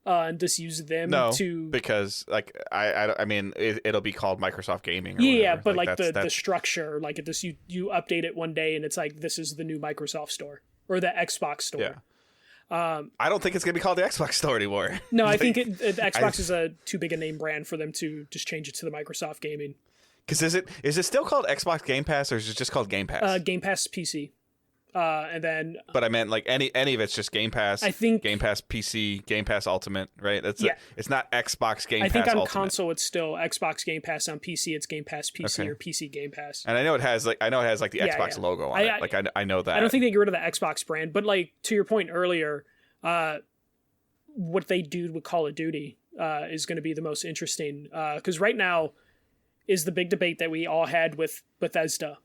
And just use them to... because like I mean it'll be called Microsoft Gaming. Or yeah, whatever. but like the structure, like it just you update it one day and it's like this is the new Microsoft Store or the Xbox Store. Yeah. I don't think it's gonna be called the Xbox Store anymore. No, I think Xbox is too big a name brand for them to just change it to the Microsoft Gaming. Because is it still called Xbox Game Pass or is it just called Game Pass? Game Pass PC. And then, but I meant like any of it's just Game Pass. I think Game Pass PC, Game Pass Ultimate, right? It's not Xbox Game Pass. I think on Ultimate. console it's still Xbox Game Pass. On PC it's Game Pass PC or PC Game Pass. And I know it has like the Xbox logo on it. Like I know that. I don't think they get rid of the Xbox brand, but like to your point earlier, what they do with Call of Duty is going to be the most interesting because right now is the big debate that we all had with Bethesda.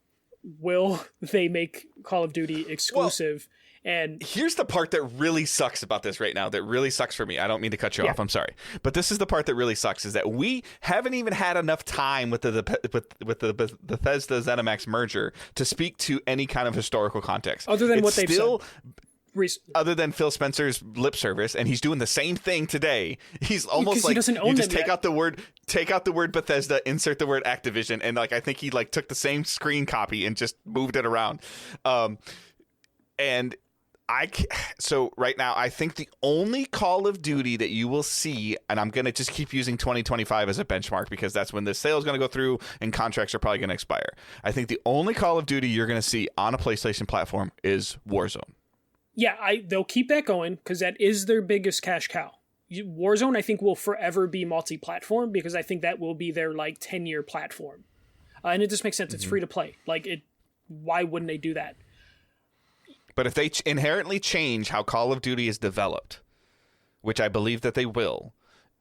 Will they make Call of Duty exclusive? And here's the part that really sucks about this right now. That really sucks for me. I don't mean to cut you off. I'm sorry, but this is the part that really sucks: is that we haven't even had enough time with the Bethesda ZeniMax merger to speak to any kind of historical context, other than what they've said. Other than Phil Spencer's lip service, and he's doing the same thing today. He's almost like he doesn't own you just them take out the word Bethesda, insert the word Activision, and like I think he like took the same screen copy and just moved it around. So right now, I think the only Call of Duty that you will see, and I'm gonna just keep using 2025 as a benchmark because that's when the sale is gonna go through and contracts are probably gonna expire. I think the only Call of Duty you're gonna see on a PlayStation platform is Warzone. Yeah, they'll keep that going because that is their biggest cash cow. Warzone, I think, will forever be multi-platform because I think that will be their like 10-year platform, and it just makes sense. It's free to play. Like it, why wouldn't they do that? But if they inherently change how Call of Duty is developed, which I believe that they will,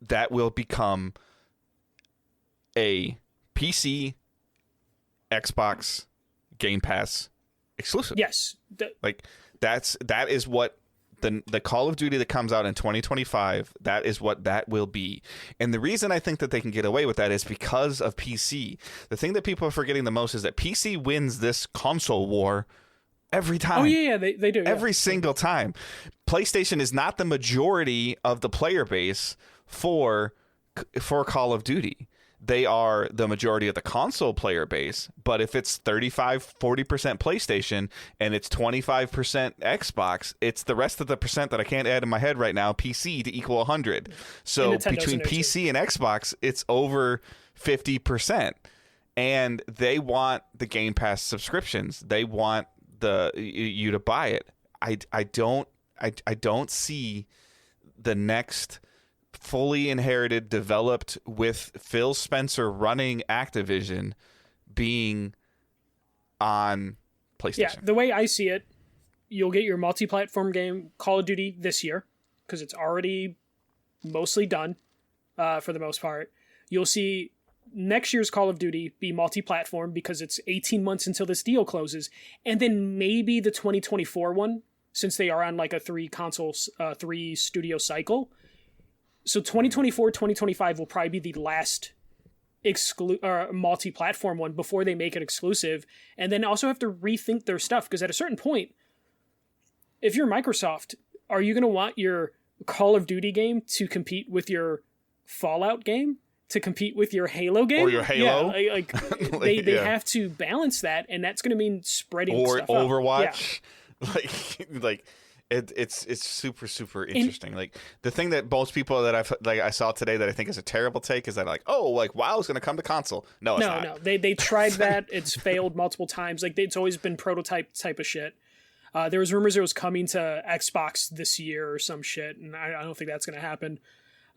that will become a PC, Xbox, Game Pass exclusive. Yes, that is what the Call of Duty that comes out in 2025, that is what that will be. And the reason I think that they can get away with that is because of PC. The thing that people are forgetting the most is that PC wins this console war every time. Oh, yeah, they do. Every single time. PlayStation is not the majority of the player base for Call of Duty. They are the majority of the console player base, but if it's 35-40% PlayStation and it's 25% Xbox, it's the rest of the percent that I can't add in my head right now, PC, to equal 100. So between PC and Xbox, it's over 50%. And they want the Game Pass subscriptions. They want you to buy it. I don't see the next fully inherited, developed with Phil Spencer running Activision being on PlayStation. Yeah, the way I see it, you'll get your multi-platform game Call of Duty this year because it's already mostly done for the most part. You'll see next year's Call of Duty be multi-platform because it's 18 months until this deal closes, and then maybe the 2024 one, since they are on like a 3 studio cycle. So 2024, 2025 will probably be the last multi-platform one before they make it exclusive, and then also have to rethink their stuff because at a certain point, if you're Microsoft, are you going to want your Call of Duty game to compete with your Fallout game, to compete with your Halo game, or your Halo? Yeah, they have to balance that, and that's going to mean spreading stuff out. Overwatch, yeah. It's super, super interesting. Like the thing that most people that I saw today that I think is a terrible take is that like, oh, like WoW's going to come to console. No, it's not. No. They tried that. It's failed multiple times. Like it's always been prototype type of shit. There was rumors it was coming to Xbox this year or some shit, and I don't think that's going to happen.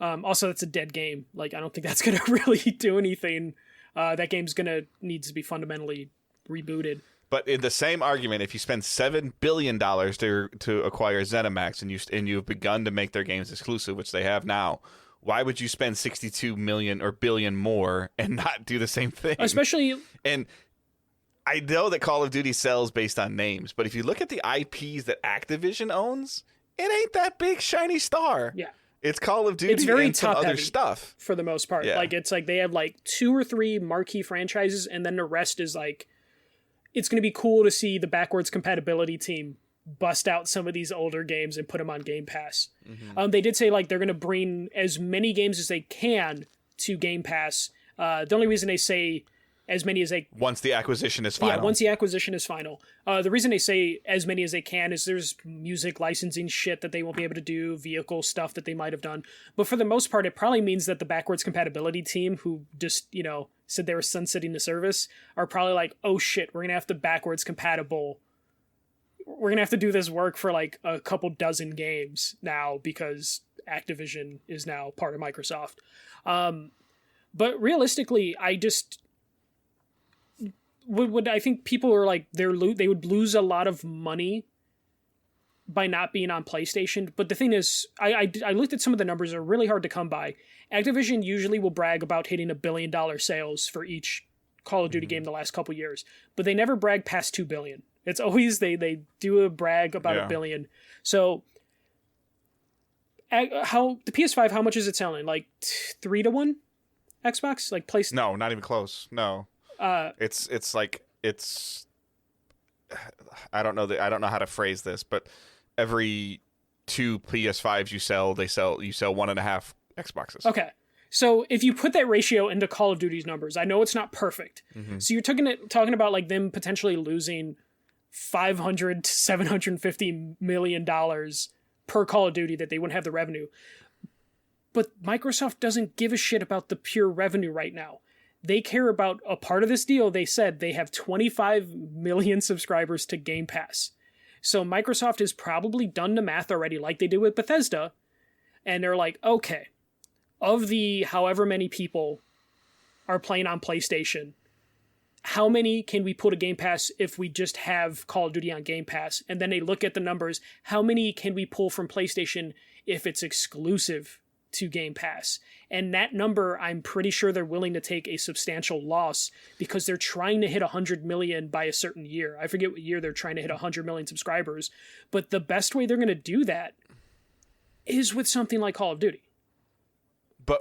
Also, that's a dead game. Like I don't think that's going to really do anything. That game's going to need to be fundamentally rebooted. But in the same argument, if you spend $7 billion to acquire ZeniMax and you've begun to make their games exclusive, which they have now, why would you spend 62 million or billion more and not do the same thing? Especially, and I know that Call of Duty sells based on names, but if you look at the IPs that Activision owns, it ain't that big shiny star. Yeah. It's Call of Duty It's very and some top other heavy stuff. for the most part. Yeah. Like, it's like they have like 2 or 3 marquee franchises, and then the rest is like, it's going to be cool to see the backwards compatibility team bust out some of these older games and put them on Game Pass. They did say like they're going to bring as many games as they can to Game Pass. The only reason they say as many as they... Once the acquisition is final. Yeah, once the acquisition is final. The reason they say as many as they can is there's music licensing shit that they won't be able to do, vehicle stuff that they might have done. But for the most part, it probably means that the backwards compatibility team who just, said they were sunsetting the service are probably like, oh shit, we're going to have to backwards compatible. We're going to have to do this work for like a couple dozen games now because Activision is now part of Microsoft. But realistically, I just... Would I think people are like they would lose a lot of money by not being on PlayStation. But the thing is, I looked at some of the numbers; are really hard to come by. Activision usually will brag about hitting $1 billion sales for each Call of Duty game the last couple years, but they never brag past 2 billion. It's always they do a brag about $1 billion. So how the PS5? How much is it selling? Like 3-1 Xbox? Like PlayStation? No, not even close. No. It's like I don't know how to phrase this, but every 2 PS5s you sell 1.5 Xboxes. Okay. So if you put that ratio into Call of Duty's numbers, I know it's not perfect. So you're talking about like them potentially losing $500 to $750 million per Call of Duty that they wouldn't have the revenue. But Microsoft doesn't give a shit about the pure revenue right now. They care about a part of this deal. They said they have 25 million subscribers to Game Pass. So Microsoft has probably done the math already like they did with Bethesda. And they're like, okay, of the however many people are playing on PlayStation, how many can we put a Game Pass if we just have Call of Duty on Game Pass? And then they look at the numbers. How many can we pull from PlayStation if it's exclusive to Game Pass? And that number, I'm pretty sure they're willing to take a substantial loss because they're trying to hit 100 million by a certain year. I forget what year they're trying to hit 100 million subscribers, but the best way they're going to do that is with something like Call of Duty.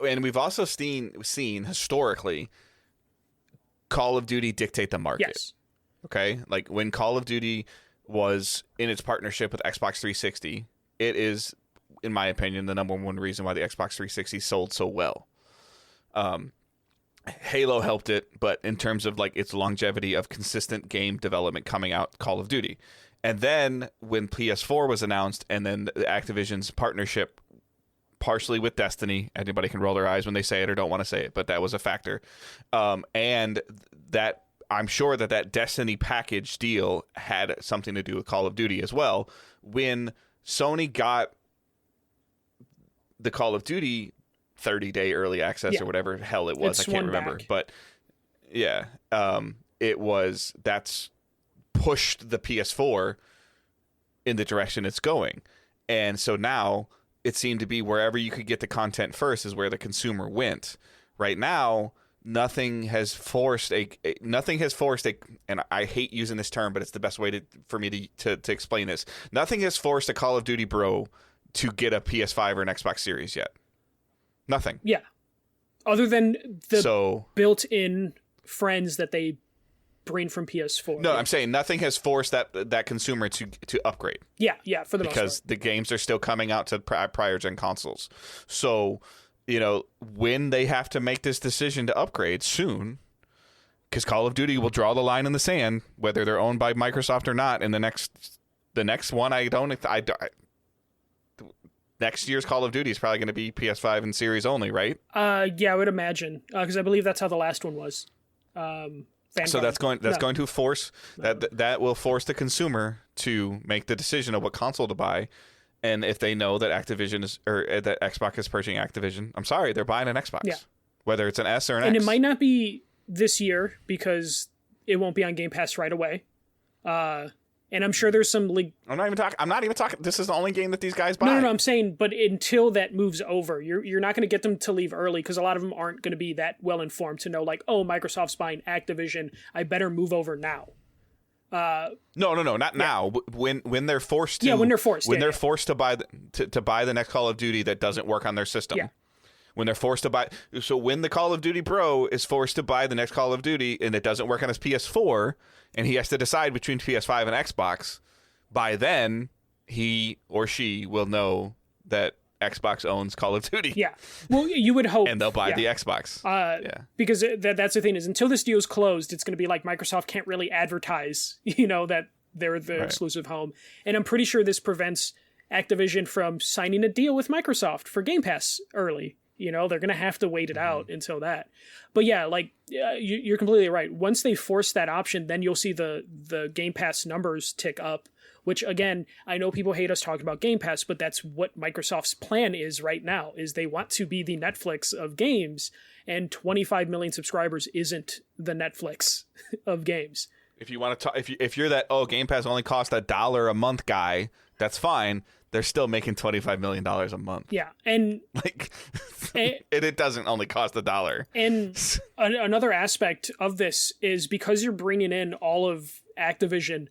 And we've also seen historically Call of Duty dictate the market. Yes. Okay? Like when Call of Duty was in its partnership with Xbox 360, it is, in my opinion, the number one reason why the Xbox 360 sold so well. Halo helped it, but in terms of like its longevity of consistent game development coming out, Call of Duty. And then when PS4 was announced, and then the Activision's partnership partially with Destiny, anybody can roll their eyes when they say it or don't want to say it, but that was a factor. And that I'm sure that Destiny package deal had something to do with Call of Duty as well. When Sony got the Call of Duty 30-day early access or whatever hell it was, I can't remember. Back. But yeah, that's pushed the PS4 in the direction it's going. And so now it seemed to be wherever you could get the content first is where the consumer went. Right now, nothing has forced a, and I hate using this term, but it's the best way for me to explain this. Nothing has forced a Call of Duty bro to get a PS5 or an Xbox Series yet. Nothing. Yeah. Other than the built-in friends that they bring from PS4. No, I'm saying nothing has forced that consumer to upgrade. Yeah, for the most part. Because the games are still coming out to prior gen consoles. So, when they have to make this decision to upgrade soon, because Call of Duty will draw the line in the sand, whether they're owned by Microsoft or not, and the next one, next year's Call of Duty is probably going to be PS5 and Series only, right? Yeah, I would imagine, because I believe that's how the last one was. So that's going to force that will force the consumer to make the decision of what console to buy, and if they know that Activision that Xbox is purchasing Activision, I'm sorry, they're buying an Xbox, whether it's an S or an X. And it might not be this year because it won't be on Game Pass right away. And I'm sure there's some I'm not even talking. This is the only game that these guys buy. No, I'm saying, but until that moves over, you're not going to get them to leave early because a lot of them aren't going to be that well informed to know, like, oh, Microsoft's buying Activision, I better move over now. No, not now. When they're forced to. Yeah, when they're forced. When they're forced to buy to buy the next Call of Duty that doesn't work on their system. Yeah. When they're forced to buy, so when the Call of Duty Pro is forced to buy the next Call of Duty and it doesn't work on his PS4, and he has to decide between PS5 and Xbox, by then he or she will know that Xbox owns Call of Duty. Yeah, well, you would hope, and they'll buy the Xbox. Because that's the thing is, until this deal's closed, it's going to be like Microsoft can't really advertise, that they're the exclusive home, and I'm pretty sure this prevents Activision from signing a deal with Microsoft for Game Pass early. They're going to have to wait it out until that. But yeah, like you're completely right. Once they force that option, then you'll see the Game Pass numbers tick up, which again, I know people hate us talking about Game Pass, but that's what Microsoft's plan is right now, is they want to be the Netflix of games, and 25 million subscribers isn't the Netflix of games. If you want to talk, if you're that, Game Pass only cost $1 a month guy, that's fine. They're still making $25 million a month. Yeah, and it doesn't only cost $1. And another aspect of this is because you're bringing in all of Activision,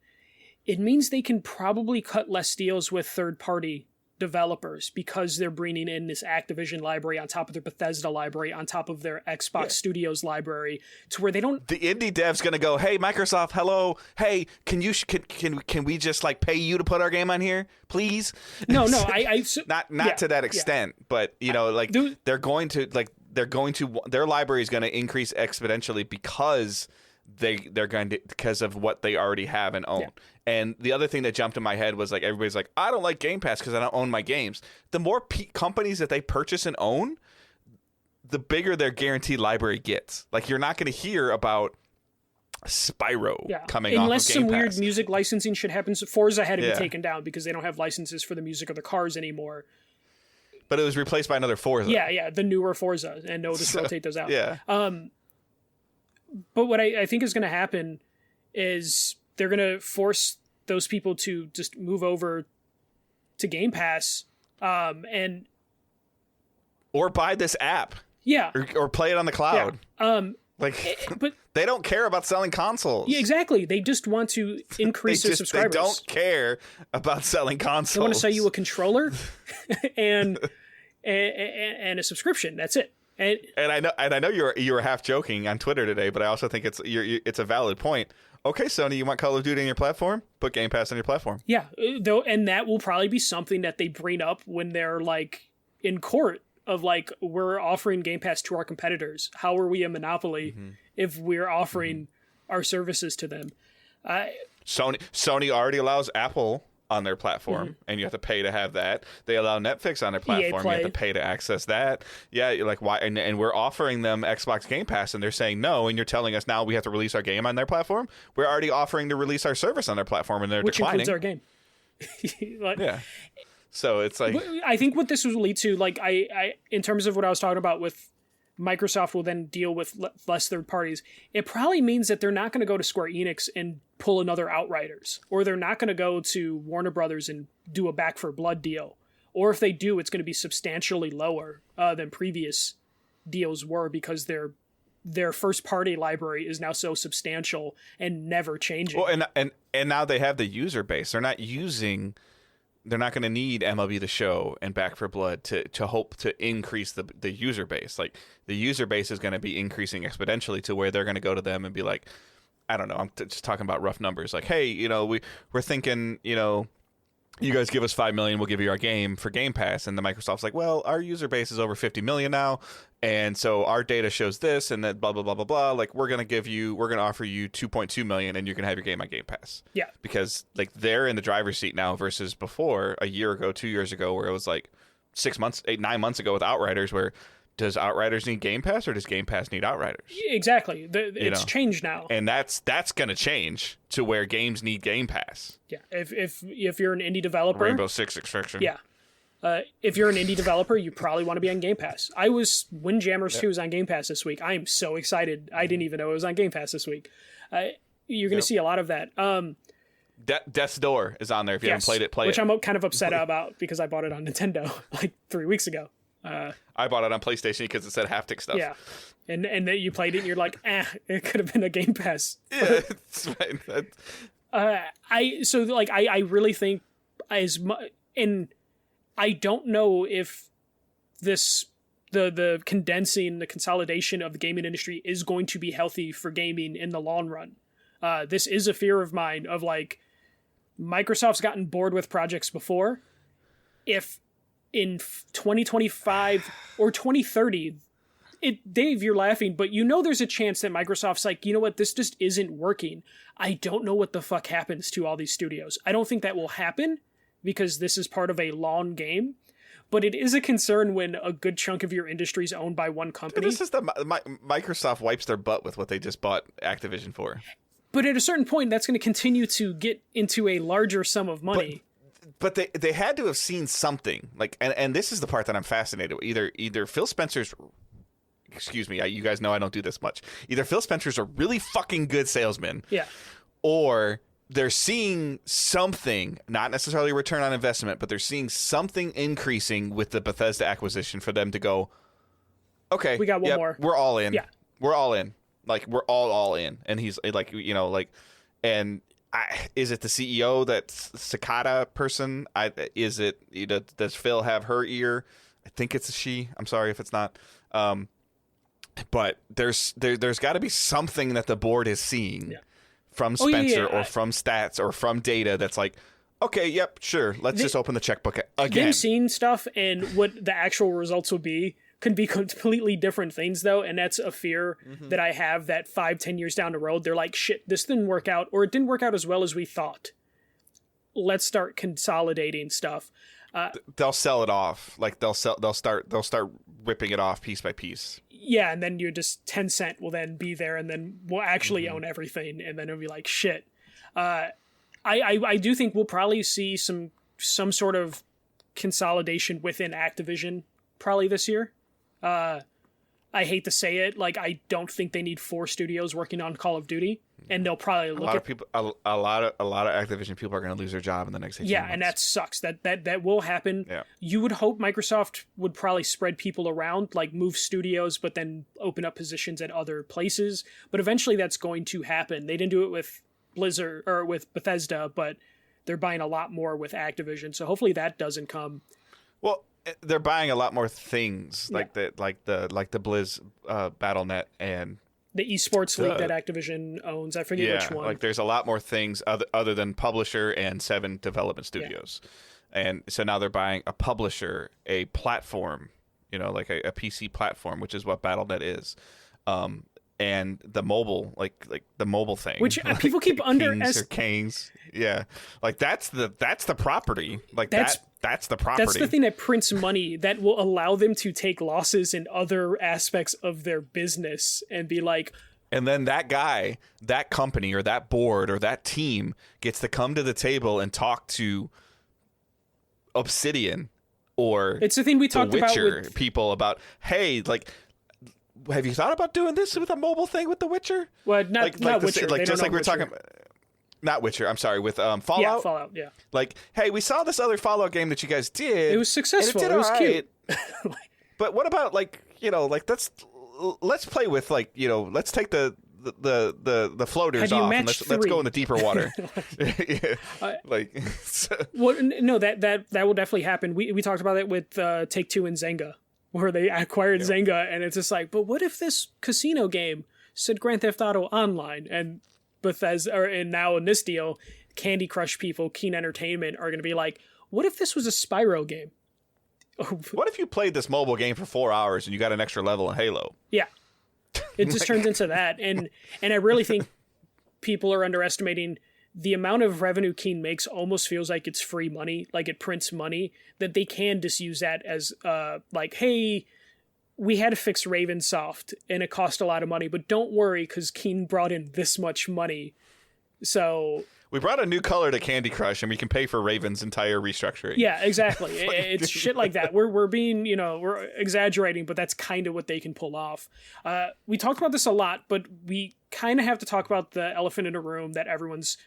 it means they can probably cut less deals with third-party developers because they're bringing in this Activision library on top of their Bethesda library, on top of their Xbox Studios library, to where they don't. The indie dev's gonna go, hey Microsoft, hello, hey, can we just like pay you to put our game on here, please? No, not to that extent, but their library is going to increase exponentially because because of what they already have and own. Yeah. And the other thing that jumped in my head was like, everybody's like, I don't like Game Pass because I don't own my games. The more companies that they purchase and own, the bigger their guaranteed library gets. Like, you're not going to hear about Spyro coming off of Game Pass. Unless some weird music licensing shit happens. Forza had to be taken down because they don't have licenses for the music of the cars anymore. But it was replaced by another Forza. Yeah, the newer Forza, and just rotate those out. Yeah. But what I think is going to happen is they're going to force those people to just move over to Game Pass, or buy this app. Yeah. Or play it on the cloud. Yeah. But they don't care about selling consoles. Yeah, exactly. They just want to increase their subscribers. They don't care about selling consoles. They want to sell you a controller and a subscription. That's it. And I know you were half joking on Twitter today, but I also think it's a valid point. Okay, Sony, you want Call of Duty on your platform? Put Game Pass on your platform. Yeah, and that will probably be something that they bring up when they're like in court of like, we're offering Game Pass to our competitors. How are we a monopoly if we're offering our services to them? Sony already allows Apple on their platform, and you have to pay to have that. They allow Netflix on their platform, you have to pay to access that. Yeah, like why? And we're offering them Xbox Game Pass, and they're saying no, and you're telling us now we have to release our game on their platform? We're already offering to release our service on their platform, and they're declining. Which includes our game. Yeah. So it's like, I think what this will lead to, like I in terms of what I was talking about with Microsoft will then deal with less third parties, it probably means that they're not going to go to Square Enix and pull another Outriders, or they're not going to go to Warner Brothers and do a Back for Blood deal. Or if they do, it's going to be substantially lower than previous deals were, because their first party library is now so substantial and never changing. Well, and now they have the user base. They're not going to need MLB The Show and Back for Blood to hope to increase the user base. Like, the user base is going to be increasing exponentially to where they're going to go to them and be like, I don't know, I'm just talking about rough numbers. Like, hey, we're thinking, you guys give us $5 million, we'll give you our game for Game Pass. And the Microsoft's like, well, our user base is over 50 million now, and so our data shows this, and that blah blah blah blah blah. Like, we're gonna offer you 2.2 million, and you can have your game on Game Pass. Yeah, because like they're in the driver's seat now versus before, a year ago, 2 years ago, where it was like 9 months ago with Outriders, where does Outriders need Game Pass, or does Game Pass need Outriders? Exactly. It's changed now, and that's going to change to where games need Game Pass. Yeah, if you're an indie developer, Rainbow Six Extraction. Yeah, if you're an indie developer, you probably want to be on Game Pass. Windjammers 2 is on Game Pass this week. I am so excited. I didn't even know it was on Game Pass this week. You're going to see a lot of that. Death's Door is on there. If you haven't played it, play which it. I'm kind of upset about because I bought it on Nintendo like 3 weeks ago. I bought it on PlayStation because it said haptic stuff. Yeah, and then you played it and you're like, it could have been a Game Pass. Yeah, it's fine. I really think and I don't know if the condensing, the consolidation of the gaming industry is going to be healthy for gaming in the long run. This is a fear of mine of like, Microsoft's gotten bored with projects before. If in 2025 or 2030, Dave, you're laughing, but there's a chance that Microsoft's like, you know what, this just isn't working. I don't know what the fuck happens to all these studios. I don't think that will happen because this is part of a long game. But it is a concern when a good chunk of your industry is owned by one company. This is Microsoft wipes their butt with what they just bought Activision for. But at a certain point, that's going to continue to get into a larger sum of money. But they had to have seen something. And this is the part that I'm fascinated with. Either Phil Spencer's... Excuse me, you guys know I don't do this much. Either Phil Spencer's a really fucking good salesman. Yeah. Or they're seeing something, not necessarily a return on investment, but they're seeing something increasing with the Bethesda acquisition for them to go, okay, we got one more. We're all in. Yeah. We're all in. We're all in. And he's like, and is it the CEO, that Cicada person? Is it, does Phil have her ear? I think it's a she. I'm sorry if it's not. But there's got to be something that the board is seeing from Spencer or from stats or from data that's like, okay, yep, sure, let's just open the checkbook again. Them seeing stuff and what the actual results will be can be completely different things, though, and that's a fear that I have that 5-10 years down the road, they're like, shit, this didn't work out, or it didn't work out as well as we thought. Let's start consolidating stuff. They'll sell it off. They'll start ripping it off piece by piece. Yeah, and then you're just Tencent will then be there, and then we'll actually own everything, and then it'll be like shit. I do think we'll probably see some sort of consolidation within Activision probably this year. I hate to say it, I don't think they need 4 studios working on Call of Duty, and they'll probably look at people. A lot of Activision people are going to lose their job in the next 18 months. And that sucks. That will happen. Yeah. You would hope Microsoft would probably spread people around, move studios, but then open up positions at other places. But eventually, that's going to happen. They didn't do it with Blizzard or with Bethesda, but they're buying a lot more with Activision. So hopefully that doesn't come. Well, they're buying a lot more things like the Blizz BattleNet and the esports league that Activision owns. I forget which one. There's a lot more things other than publisher and 7 development studios. Yeah. And so now they're buying a publisher, a platform, a PC platform, which is what BattleNet is. And the mobile, the mobile thing, which people keep underestimating. Kings, yeah, that's the property. That's the property. That's the thing that prints money that will allow them to take losses in other aspects of their business and be like. And then that guy, that company, or that board, or that team gets to come to the table and talk to Obsidian or it's the thing we talked about with people about. Hey, have you thought about doing this with a mobile thing with The Witcher? Well, not Witcher. Just like we were talking. Not Witcher. I'm sorry, with Fallout. Yeah, Fallout. Yeah. Hey, we saw this other Fallout game that you guys did. It was successful. It was cute. But what about let's play with let's take the floaters off and let's go in the deeper water. Well, no, that will definitely happen. We talked about it with Take-Two and Zynga, where they acquired Zynga, and it's just but what if this casino game said Grand Theft Auto Online, and Bethesda, and now in this deal, Candy Crush people, Keen Entertainment, are going to be like, what if this was a Spyro game? What if you played this mobile game for 4 hours and you got an extra level in Halo? Yeah. It just turns into that. And I really think people are underestimating the amount of revenue Keen makes. Almost feels like it's free money, like it prints money, that they can just use that as hey, we had to fix Ravensoft and it cost a lot of money, but don't worry because Keen brought in this much money. So we brought a new color to Candy Crush and we can pay for Raven's entire restructuring. Yeah, exactly. It's shit like that. We're being, we're exaggerating, but that's kind of what they can pull off. We talked about this a lot, but we kind of have to talk about the elephant in the room that everyone's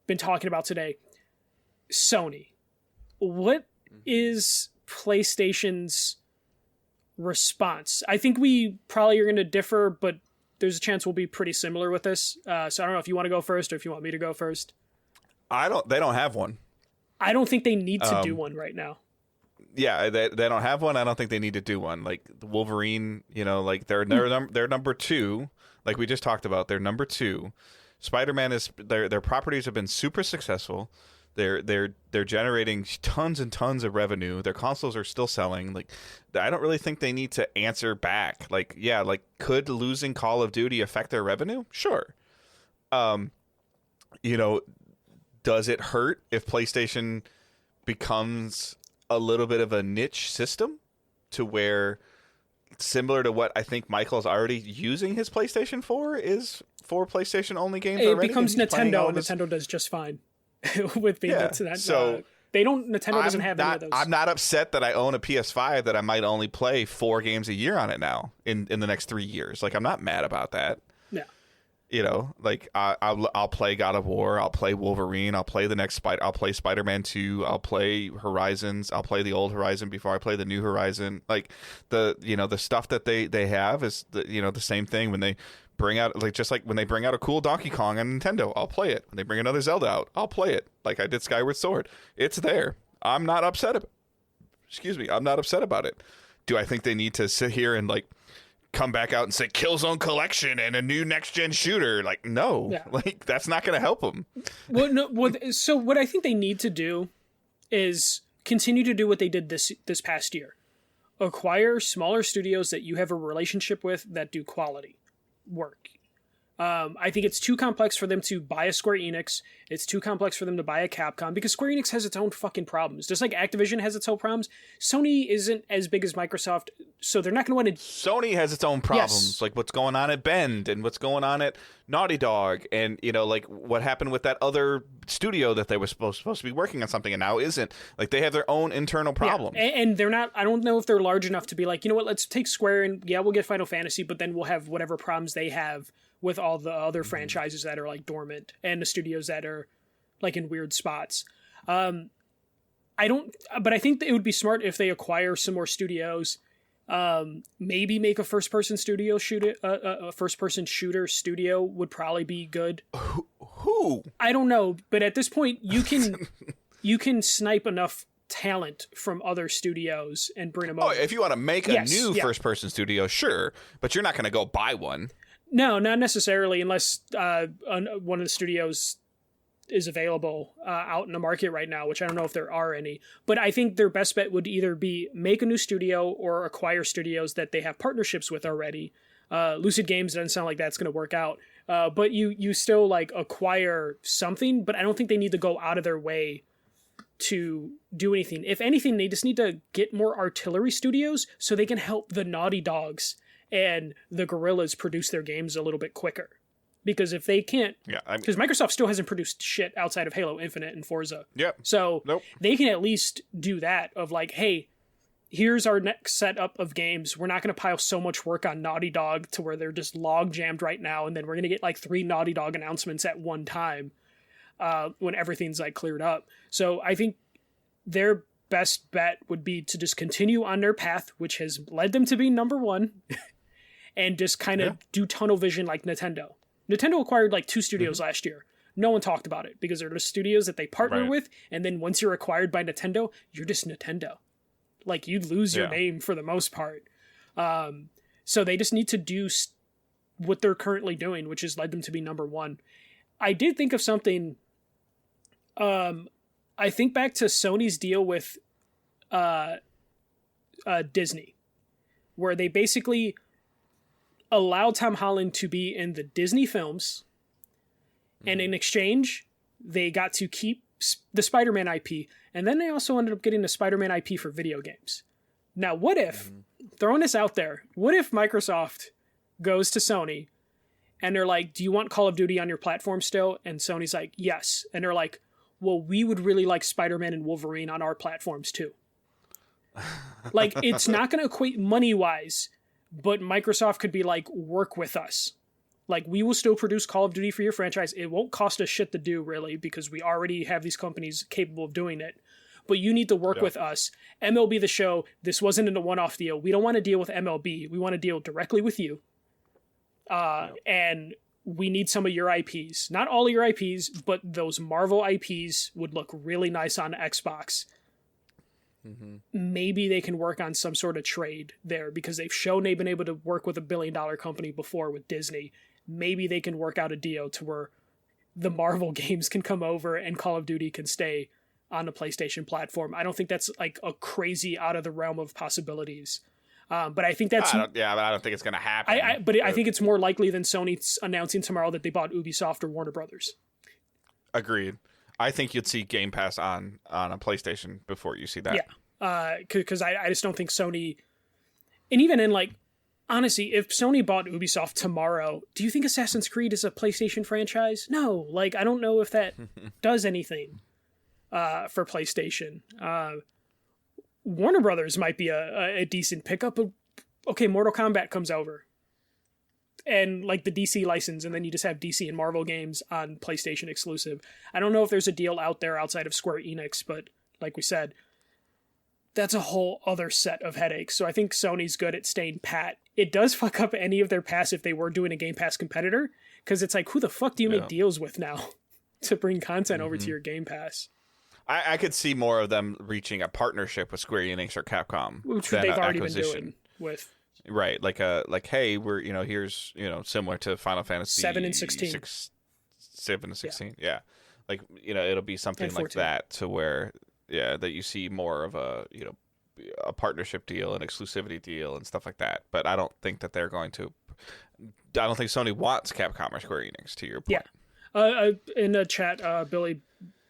been talking about today. Sony. What is PlayStation's response? I think we probably are going to differ, but there's a chance we'll be pretty similar with this. So I don't know if you want to go first or if you want me to go first. They don't have one. I don't think they need to do one right now. Yeah, they don't have one. I don't think they need to do one. Like the Wolverine, like they're number 2. Like we just talked about, they're number 2. Spider-Man is their properties have been super successful. They're generating tons and tons of revenue. Their consoles are still selling. Like I don't really think they need to answer back. Like could losing Call of Duty affect their revenue? Sure. Does it hurt if PlayStation becomes a little bit of a niche system to where, similar to what I think Michael's already using his PlayStation for, is for PlayStation only games? It becomes Nintendo, and Nintendo does just fine with being that. So Nintendo doesn't have any of those. I'm not upset that I own a PS5 that I might only play 4 games a year on it now in the next 3 years. Like I'm not mad about that. Yeah. I'll play God of War, I'll play Wolverine, I'll play I'll play Spider-Man 2, I'll play Horizons, I'll play the old Horizon before I play the new Horizon. Like the stuff that they have is the same thing when they bring out, when they bring out a cool Donkey Kong on Nintendo, I'll play it. When they bring another Zelda out, I'll play it. Like I did Skyward Sword. It's there. I'm not upset I'm not upset about it. Do I think they need to sit here and come back out and say Killzone Collection and a new next gen shooter? Like, no, like that's not going to help them. So what I think they need to do is continue to do what they did this past year. Acquire smaller studios that you have a relationship with that do quality work. I think it's too complex for them to buy a Square Enix. It's too complex for them to buy a Capcom because Square Enix has its own fucking problems. Just like Activision has its own problems, Sony isn't as big as Microsoft, so they're not going to want to... Sony has its own problems, like what's going on at Bend and what's going on at Naughty Dog, and like what happened with that other studio that they were supposed to be working on something and now isn't. Like they have their own internal problems. Yeah, and they're not... I don't know if they're large enough to be like, you know what, let's take Square and we'll get Final Fantasy, but then we'll have whatever problems they have with all the other franchises that are dormant and the studios that are in weird spots. But I think that it would be smart if they acquire some more studios, maybe make a first-person studio a first-person shooter studio would probably be good. Who? I don't know, but at this point you can snipe enough talent from other studios and bring them over. If you want to make a new first-person studio, sure, but you're not going to go buy one. No, not necessarily, unless one of the studios is available out in the market right now, which I don't know if there are any. But I think their best bet would either be make a new studio or acquire studios that they have partnerships with already. Lucid Games doesn't sound like that's going to work out. But you still acquire something, but I don't think they need to go out of their way to do anything. If anything, they just need to get more artillery studios so they can help the Naughty Dogs and the Guerrillas produce their games a little bit quicker. Because if they can't... Because Microsoft still hasn't produced shit outside of Halo Infinite and Forza. Yep. So they can at least do that of hey, here's our next setup of games. We're not going to pile so much work on Naughty Dog to where they're just log jammed right now, and then we're going to get 3 Naughty Dog announcements at one time when everything's cleared up. So I think their best bet would be to just continue on their path, which has led them to be number 1, and just kind of do tunnel vision like Nintendo. Nintendo acquired 2 studios last year. No one talked about it because they're the studios that they partner with, and then once you're acquired by Nintendo, you're just Nintendo. You lose your name for the most part. So they just need to do what they're currently doing, which has led them to be number 1. I did think of something. I think back to Sony's deal with Disney, where they basically allowed Tom Holland to be in the Disney films, and in exchange, they got to keep the Spider-Man IP, and then they also ended up getting the Spider-Man IP for video games. Now, what if, throwing this out there, what if Microsoft goes to Sony, and they're like, do you want Call of Duty on your platform still? And Sony's like, yes. And they're like, well, we would really like Spider-Man and Wolverine on our platforms too. It's not going to equate money-wise, but Microsoft could be work with us. Like, we will still produce Call of Duty for your franchise. It won't cost us shit to do, really, because we already have these companies capable of doing it. But you need to work with us. MLB The Show, this wasn't a one-off deal. We don't want to deal with MLB. We want to deal directly with you. And we need some of your IPs. Not all of your IPs, but those Marvel IPs would look really nice on Xbox. Mm-hmm. Maybe they can work on some sort of trade there, because they've shown they've been able to work with a billion-dollar company before with Disney. Maybe they can work out a deal to where the Marvel games can come over and Call of Duty can stay on the PlayStation platform. I don't think that's like a crazy out of the realm of possibilities. But I think that's... but I don't think it's going to happen. I think it's more likely than Sony announcing tomorrow that they bought Ubisoft or Warner Brothers. Agreed. I think you'd see Game Pass on a PlayStation before you see that. Yeah, because I just don't think Sony... And even in, like, honestly, if Sony bought Ubisoft tomorrow, do you think Assassin's Creed is a PlayStation franchise? No. Like, I don't know if that does anything for PlayStation. Warner Brothers might be a decent pickup, but okay, Mortal Kombat comes over. And like the DC license, and then you just have DC and Marvel games on PlayStation exclusive. I don't know if there's a deal out there outside of Square Enix, but like we said, that's a whole other set of headaches. So I think Sony's good at staying pat. It does fuck up any of their pass if they were doing a Game Pass competitor, because it's like, who the fuck do you make deals with now to bring content over to your Game Pass? I could see more of them reaching a partnership with Square Enix or Capcom, which they've already been doing with. Right, like hey, we're here's similar to Final Fantasy 7 and 16, 7 and 16, yeah. Like it'll be something like that, to where that you see more of a a partnership deal, an exclusivity deal, and stuff like that. But I don't think that they're going to. I don't think Sony wants Capcom or Square Enix. To your point, in the chat, Billy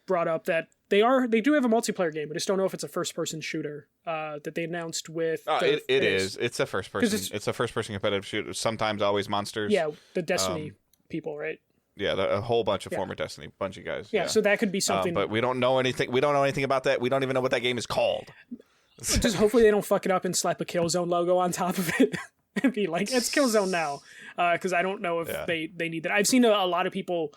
brought up that they do have a multiplayer game. I just don't know if it's a first-person shooter that they announced with. It is. It's a first-person. It's a first-person competitive shooter. Sometimes, always monsters. Yeah, the Destiny people, right? Yeah, a whole bunch of former Destiny, bunch of guys. Yeah, so that could be something. But we don't know anything. We don't know anything about that. We don't even know what that game is called. Just hopefully they don't fuck it up and slap a Killzone logo on top of it and be like, it's Killzone now. Because I don't know if they need that. I've seen a lot of people.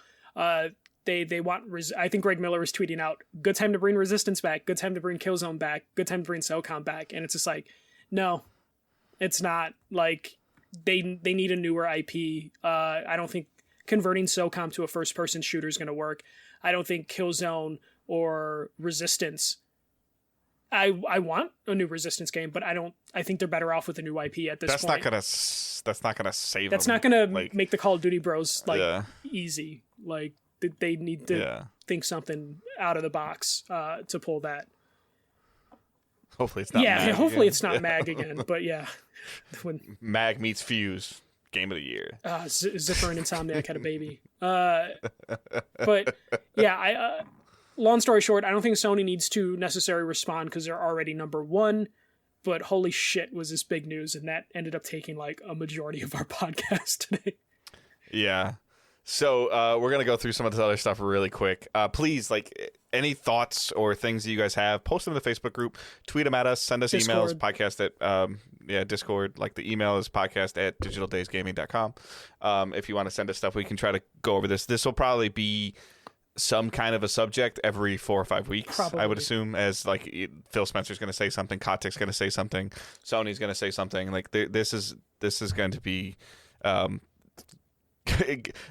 They want. I think Greg Miller was tweeting out, "Good time to bring Resistance back. Good time to bring Killzone back. Good time to bring SOCOM back." And it's just like, no, it's not. Like they need a newer IP. I don't think converting SOCOM to a first-person shooter is going to work. I don't think Killzone or Resistance. I want a new Resistance game, but I think they're better off with a new IP at this point. That's not gonna save. That's them. not gonna make the Call of Duty bros easy. Like. They need to think something out of the box to pull that. Hopefully it's not. Yeah, Mag hopefully again. it's not Mag again. But yeah, when Mag meets Fuse, game of the year. Zipper and Insomniac had a baby. But yeah, long story short, I don't think Sony needs to necessarily respond because they're already number one. But holy shit, was this big news, and that ended up taking like a majority of our podcast today. Yeah. So we're going to go through some of this other stuff really quick. Please, any thoughts or things that you guys have, post them in the Facebook group, tweet them at us, send us Discord. emails, podcast at, Discord. Like the email is podcast@digitaldaysgaming.com. If you want to send us stuff, we can try to go over this. This will probably be some kind of a subject every 4 or 5 weeks, probably. I would assume, as Phil Spencer's going to say something, Kotick's going to say something, Sony's going to say something. This is going to be...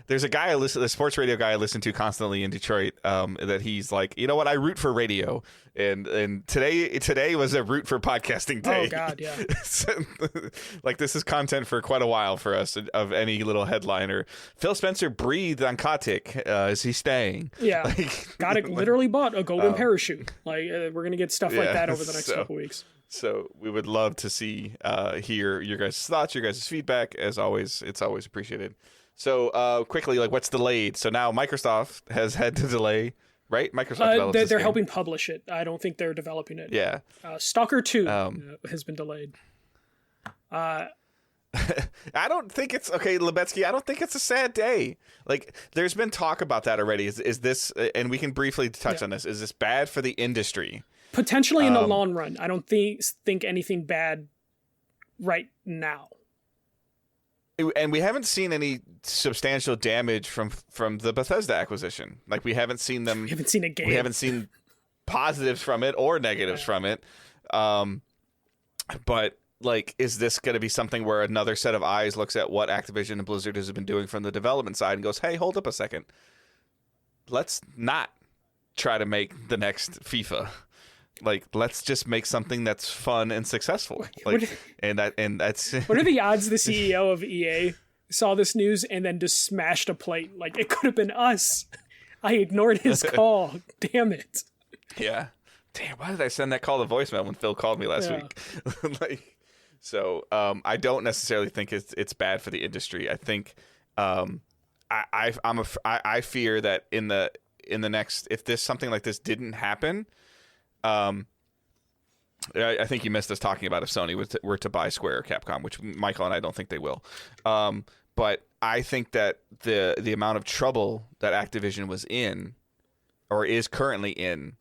There's a sports radio guy I listen to constantly in Detroit, that he's like, you know what, I root for radio, and today was a root for podcasting day. Oh God, yeah. So, this is content for quite a while for us of any little headliner. Phil Spencer breathed on Kotick. Is he staying? Yeah, literally bought a golden parachute. We're gonna get stuff like that over the next couple weeks. So we would love to hear your guys' thoughts, your guys' feedback. As always, it's always appreciated. So quickly, what's delayed? So now Microsoft has had to delay, right? Microsoft they're helping publish it. I don't think they're developing it. Yeah. Stalker 2 has been delayed. I don't think it's okay, Lebetsky. I don't think it's a sad day. There's been talk about that already. Is this? And we can briefly touch on this. Is this bad for the industry? Potentially in the long run. I don't think anything bad right now. And we haven't seen any substantial damage from the Bethesda acquisition. Like, we haven't seen them. We haven't seen a game. We haven't seen positives from it or negatives from it. But like, is this going to be something where another set of eyes looks at what Activision and Blizzard has been doing from the development side and goes, "Hey, hold up a second. Let's not try to make the next FIFA. Like, let's just make something that's fun and successful." Like, that's What are the odds the CEO of EA saw this news and then just smashed a plate? Like, it could have been us. I ignored his call. Damn it. Yeah. Damn, why did I send that call to voicemail when Phil called me last week? Like, so I don't necessarily think it's bad for the industry. I think I fear that in the next, if something like this didn't happen, I think you missed us talking about if Sony were to buy Square or Capcom, which Michael and I don't think they will. But I think that the amount of trouble that Activision was in, or is currently in,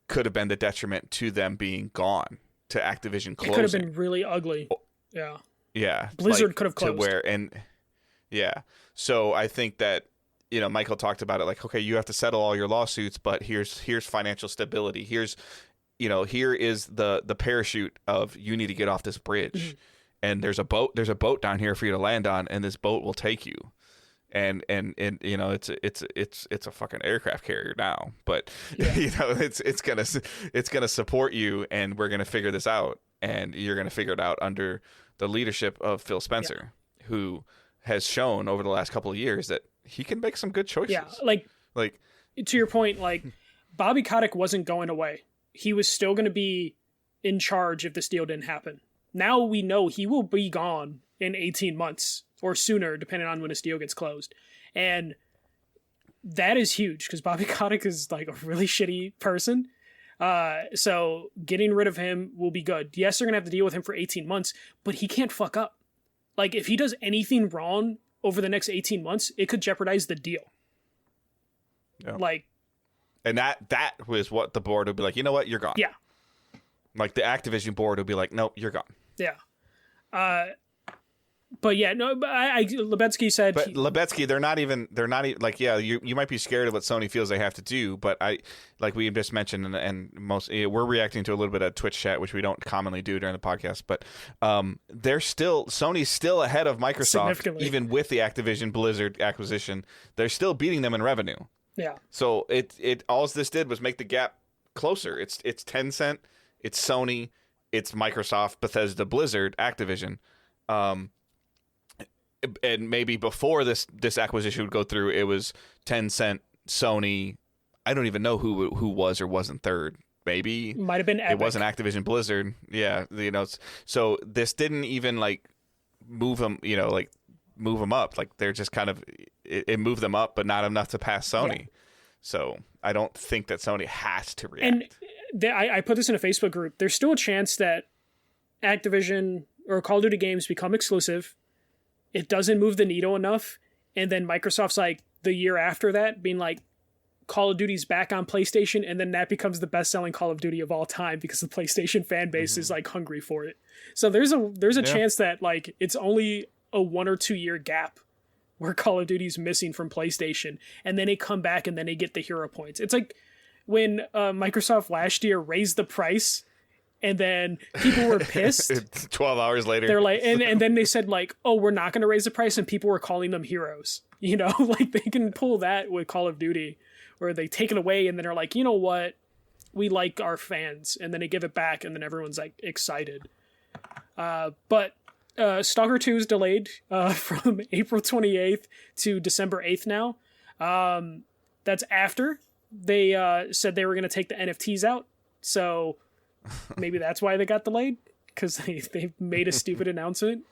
could have been the detriment to them being gone, to Activision closing. It could have been really ugly. Yeah. Yeah. Blizzard could have closed. So I think that, Michael talked about it, like, okay, you have to settle all your lawsuits, but here's financial stability. Here is the parachute of, you need to get off this bridge. And there's a boat down here for you to land on, and this boat will take you. And it's a fucking aircraft carrier now, but it's gonna support you, and we're gonna figure this out, and you're gonna figure it out under the leadership of Phil Spencer, who has shown over the last couple of years that he can make some good choices. Yeah, like to your point, like, Bobby Kotick wasn't going away. He was still going to be in charge if this deal didn't happen. Now we know he will be gone in 18 months or sooner, depending on when his deal gets closed. And that is huge, because Bobby Kotick is like a really shitty person. So getting rid of him will be good. Yes, they're going to have to deal with him for 18 months, but he can't fuck up. Like, if he does anything wrong over the next 18 months, it could jeopardize the deal. Yeah. Like, and that was what the board would be like, you know what, you're gone. Yeah. Like, the Activision board would be like, nope, you're gone. Yeah. But yeah, no, Lebetsky said... But Lebetsky, they're not even, like, yeah, you might be scared of what Sony feels they have to do, but like we just mentioned, and most, we're reacting to a little bit of Twitch chat, which we don't commonly do during the podcast, but Sony's still ahead of Microsoft, even with the Activision Blizzard acquisition. They're still beating them in revenue. Yeah. So it all this did was make the gap closer. It's Tencent, it's Sony, it's Microsoft, Bethesda, Blizzard, Activision. And maybe before this acquisition would go through, it was Tencent, Sony. I don't even know who was or wasn't third. Maybe might have been Epic. It wasn't Activision Blizzard. Yeah, so this didn't even like move them. Move them up. Like, they're just kind of it moved them up, but not enough to pass Sony. Yeah. So I don't think that Sony has to react. And I put this in a Facebook group. There's still a chance that Activision or Call of Duty games become exclusive. It doesn't move the needle enough, and then Microsoft's like the year after that being like, Call of Duty's back on PlayStation, and then that becomes the best-selling Call of Duty of all time because the PlayStation fan base is like hungry for it. So there's a chance that like it's only a 1 or 2 year gap where Call of Duty's missing from PlayStation, and then they come back and then they get the hero points. It's like when Microsoft last year raised the price, and then people were pissed. 12 hours later. They're like, and then they said like, oh, we're not going to raise the price, and people were calling them heroes. Like, they can pull that with Call of Duty, where they take it away and then are like, you know what, we like our fans, and then they give it back, and then everyone's like excited. But Stalker 2 is delayed from April 28th to December 8th now. That's after they said they were going to take the NFTs out. So maybe that's why they got delayed, because they made a stupid announcement.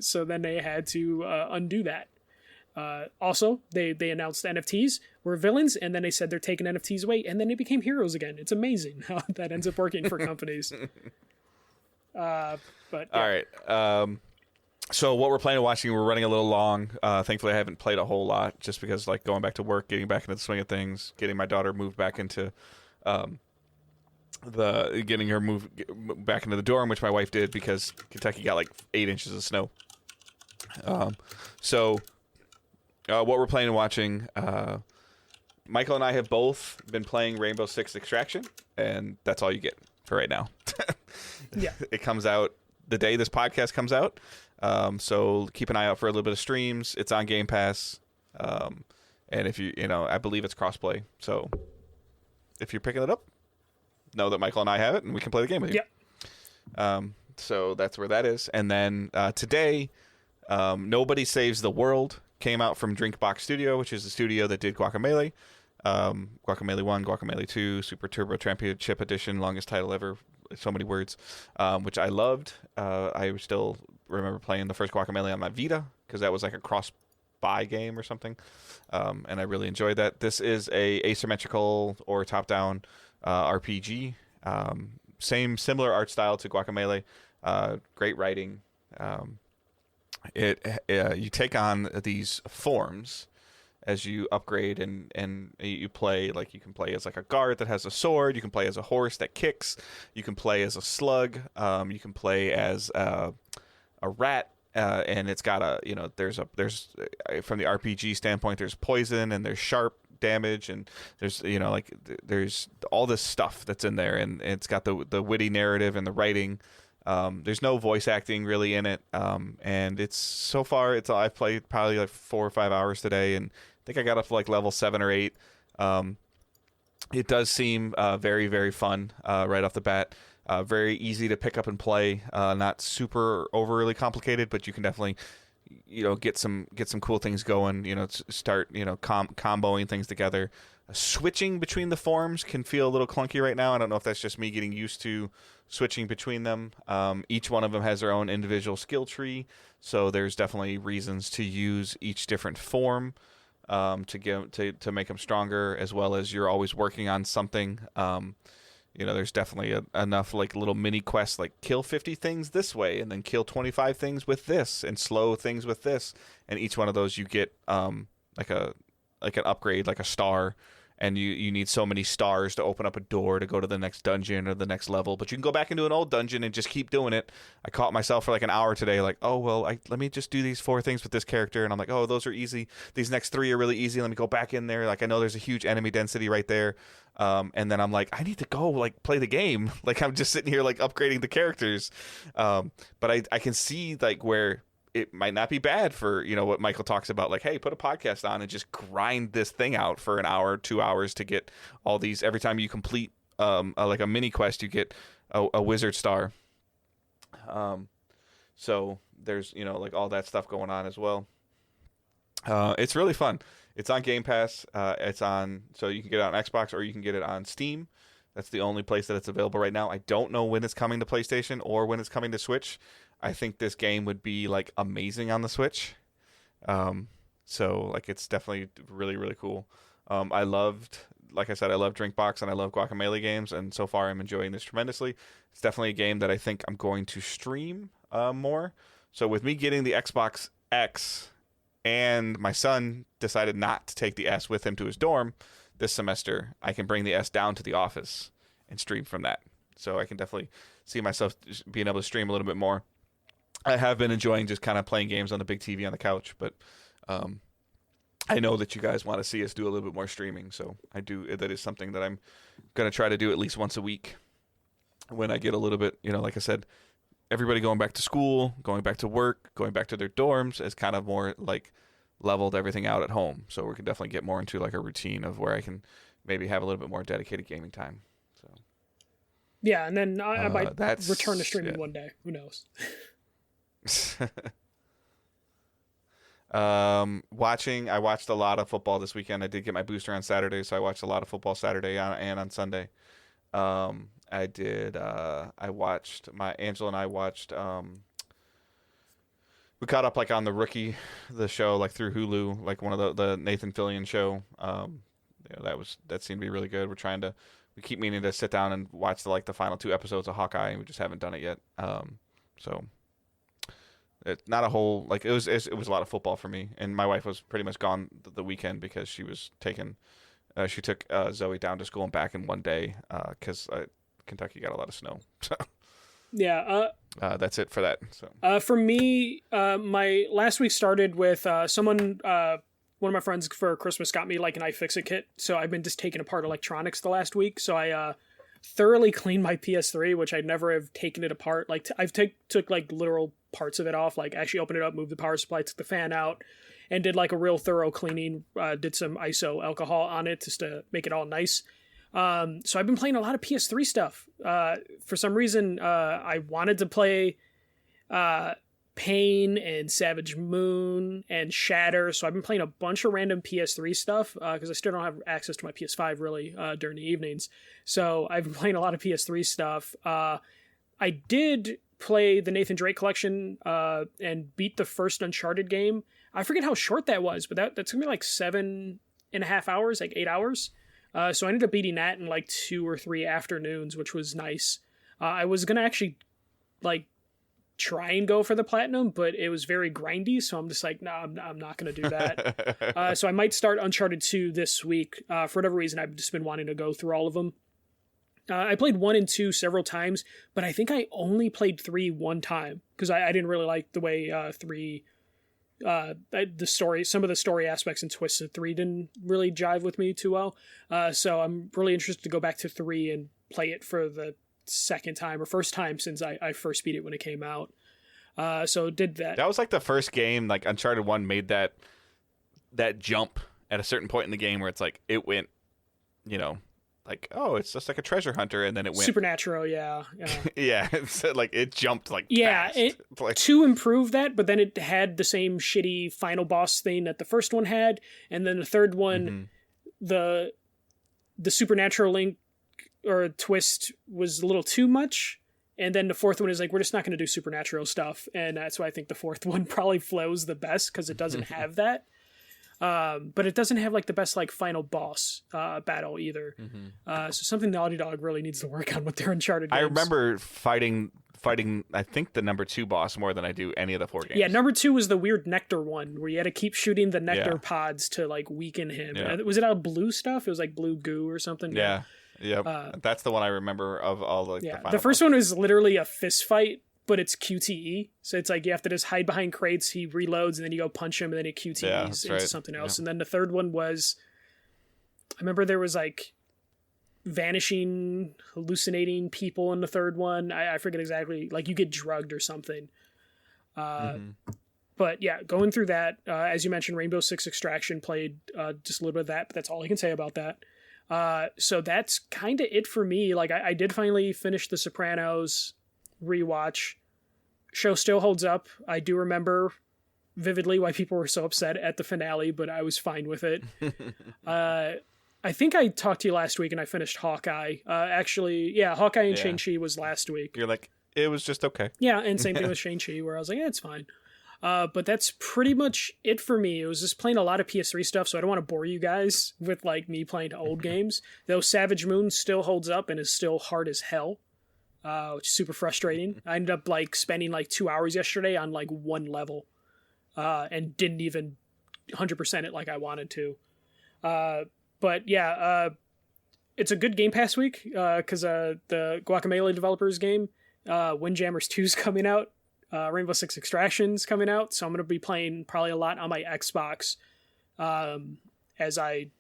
So then they had to undo that. Also, they announced NFTs were villains, and then they said they're taking NFTs away, and then they became heroes again. It's amazing how that ends up working for companies. But yeah. All right. So what we're playing and watching, we're running a little long. Thankfully, I haven't played a whole lot, just because like going back to work, getting back into the swing of things, getting my daughter moved back into getting her moved back into the dorm, which my wife did because Kentucky got like 8 inches of snow. So what we're playing and watching, Michael and I have both been playing Rainbow Six Extraction, and that's all you get for right now. Yeah. It comes out the day this podcast comes out. So keep an eye out for a little bit of streams. It's on Game Pass. And if I believe it's crossplay. So if you're picking it up, know that Michael and I have it, and we can play the game with you. Yeah. So that's where that is. And then today, Nobody Saves the World came out from Drinkbox Studio, which is the studio that did Guacamelee. Guacamelee 1, Guacamelee 2, Super Turbo Championship Edition, longest title ever, so many words, which I loved. I still remember playing the first Guacamelee on my Vita, because that was like a cross-buy game or something, and I really enjoyed that. This is a asymmetrical or top-down RPG. Similar art style to Guacamelee. Great writing. You take on these forms as you upgrade and you play. Like, you can play as like a guard that has a sword. You can play as a horse that kicks. You can play as a slug. You can play as a rat. And it's got there's from the RPG standpoint, there's poison and there's sharp damage, and there's there's all this stuff that's in there, and it's got the witty narrative and the writing. There's no voice acting really in it, and I've played probably like 4 or 5 hours today, and I think I got up to like level 7 or 8. It does seem very, very fun right off the bat. Very easy to pick up and play. Not super overly complicated, but you can definitely get some cool things going. Start comboing things together. Switching between the forms can feel a little clunky right now. I don't know if that's just me getting used to switching between them. Each one of them has their own individual skill tree, so there's definitely reasons to use each different form to make them stronger, as well as you're always working on something. There's definitely enough like little mini quests, like kill 50 things this way, and then kill 25 things with this, and slow things with this. And each one of those you get like an upgrade, like a star, and you need so many stars to open up a door to go to the next dungeon or the next level. But you can go back into an old dungeon and just keep doing it. I caught myself for like an hour today, like, oh well, let me just do these 4 things with this character, and I'm like, oh, those are easy. These next 3 are really easy. Let me go back in there. Like, I know there's a huge enemy density right there. And then I'm like, I need to go like play the game. Like, I'm just sitting here like upgrading the characters. But I can see like where it might not be bad for, what Michael talks about, like, hey, put a podcast on and just grind this thing out for an hour, 2 hours to get all these. Every time you complete like a mini quest, you get a wizard star. So there's like all that stuff going on as well. It's really fun. It's on Game Pass. So you can get it on Xbox or you can get it on Steam. That's the only place that it's available right now. I don't know when it's coming to PlayStation or when it's coming to Switch. I think this game would be like amazing on the Switch. So like, it's definitely really, really cool. Like I said, I love Drinkbox and I love Guacamelee games, and so far I'm enjoying this tremendously. It's definitely a game that I think I'm going to stream more. So with me getting the Xbox X, and my son decided not to take the S with him to his dorm this semester, I can bring the S down to the office and stream from that. So I can definitely see myself being able to stream a little bit more. I have been enjoying just kind of playing games on the big TV on the couch, but I know that you guys want to see us do a little bit more streaming, so that is something that I'm going to try to do at least once a week when I get a little bit, like I said, everybody going back to school, going back to work, going back to their dorms is kind of more like leveled everything out at home. So we can definitely get more into like a routine of where I can maybe have a little bit more dedicated gaming time. So yeah, and then I might return to streaming one day. Who knows? I watched a lot of football this weekend. I did get my booster on Saturday, so I watched a lot of football Saturday and on Sunday. Angela and I watched, we caught up like on the show, like through Hulu, like one of the Nathan Fillion show. That seemed to be really good. We keep meaning to sit down and watch the final 2 episodes of Hawkeye, and we just haven't done it yet. So it's not a whole, like, it was a lot of football for me, and my wife was pretty much gone the weekend because she was she took Zoe down to school and back in one day, because Kentucky got a lot of snow. So Yeah. That's it for that. So For me, my last week started with someone. One of my friends for Christmas got me like an iFixit kit, so I've been just taking apart electronics the last week. So I thoroughly cleaned my PS3, which I'd never have taken it apart. Like I've took like literal parts of it off, like actually opened it up, moved the power supply, took the fan out, and did like a real thorough cleaning. Did some ISO alcohol on it just to make it all nice. So I've been playing a lot of PS3 stuff. For some reason, I wanted to play Pain and Savage Moon and Shatter, so I've been playing a bunch of random PS3 stuff because I still don't have access to my PS5 really during the evenings. So I've been playing a lot of PS3 stuff. I did play the Nathan Drake collection and beat the first Uncharted game. I forget how short that was, but that's gonna be like 7.5 hours, like 8 hours. So I ended up beating that in like 2 or 3 afternoons, which was nice. I was gonna actually like try and go for the platinum, but it was very grindy, so I'm just like, no, I'm not gonna do that. So I might start Uncharted 2 this week. For whatever reason, I've just been wanting to go through all of them. I played 1 and 2 several times, but I think I only played 3 one time because I didn't really like the way 3. The story, some of the story aspects and twists of 3 didn't really jive with me too well. So I'm really interested to go back to 3 and play it for the second time or first time since I first beat it when it came out. So did that. That was like the first game, like Uncharted 1 made that jump at a certain point in the game where it's like, it went, like, oh, it's just like a treasure hunter, and then it went supernatural. Yeah. yeah, it's like it jumped like fast. Like, to improve that, but then it had the same shitty final boss thing that the first one had, and then the third one, the supernatural link or twist was a little too much, and then the fourth one is like, we're just not going to do supernatural stuff, and that's why I think the fourth one probably flows the best because it doesn't have that. But it doesn't have like the best like final boss battle either. So something Naughty Dog really needs to work on with their Uncharted games. I remember fighting I think the number 2 boss more than I do any of the 4 games. Yeah, number 2 was the weird nectar one where you had to keep shooting the nectar pods to like weaken him. Yeah. Was it out blue stuff? It was like blue goo or something. Yeah. That's the one I remember of all like the final the first boss. one was literally a fist fight, but it's QTE. So it's like you have to just hide behind crates, he reloads, and then you go punch him, and then it QTEs into something else. And then the third one was, I remember there was like vanishing, hallucinating people in the third one. I forget exactly, like you get drugged or something. But yeah, going through that, as you mentioned, Rainbow Six Extraction played just a little bit of that, but that's all I can say about that. So that's kind of it for me. Like I did finally finish The Sopranos rewatch. Show still holds up. I do remember vividly why people were so upset at the finale, but I was fine with it. I think I talked to you last week and I finished Hawkeye. Hawkeye and Shang-Chi was last week. You're like, it was just okay. Yeah, and same thing with Shang-Chi, where I was like, yeah, it's fine. But that's pretty much it for me. It was just playing a lot of PS3 stuff, so I don't want to bore you guys with like me playing old games. Though Savage Moon still holds up and is still hard as hell, which is super frustrating. I ended up like spending like 2 hours yesterday on like one level, and didn't even 100% it like I wanted to. But yeah, it's a good Game Pass week because the Guacamelee developers game, Windjammers 2's coming out. Rainbow Six Extraction's coming out, so I'm going to be playing probably a lot on my Xbox as I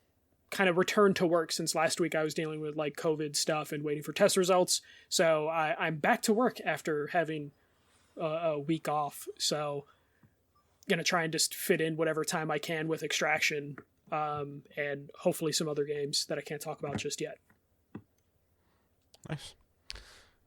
kind of return to work, since last week I was dealing with like COVID stuff and waiting for test results. So I'm back to work after having a week off. So going to try and just fit in whatever time I can with Extraction and hopefully some other games that I can't talk about just yet. Nice.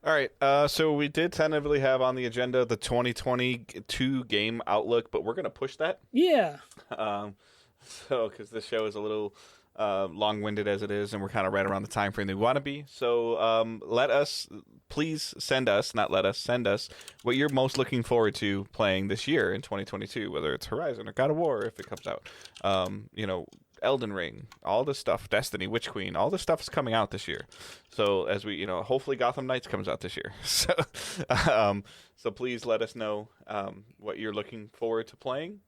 All right, so we did tentatively have on the agenda the 2022 game outlook, but we're going to push that. Yeah. Because this show is a little long-winded as it is, and we're kind of right around the time frame that we want to be. So send us what you're most looking forward to playing this year in 2022, whether it's Horizon or God of War if it comes out. Elden Ring, all this stuff, Destiny, Witch Queen, all this stuff is coming out this year. So as we, hopefully Gotham Knights comes out this year. So please let us know what you're looking forward to playing.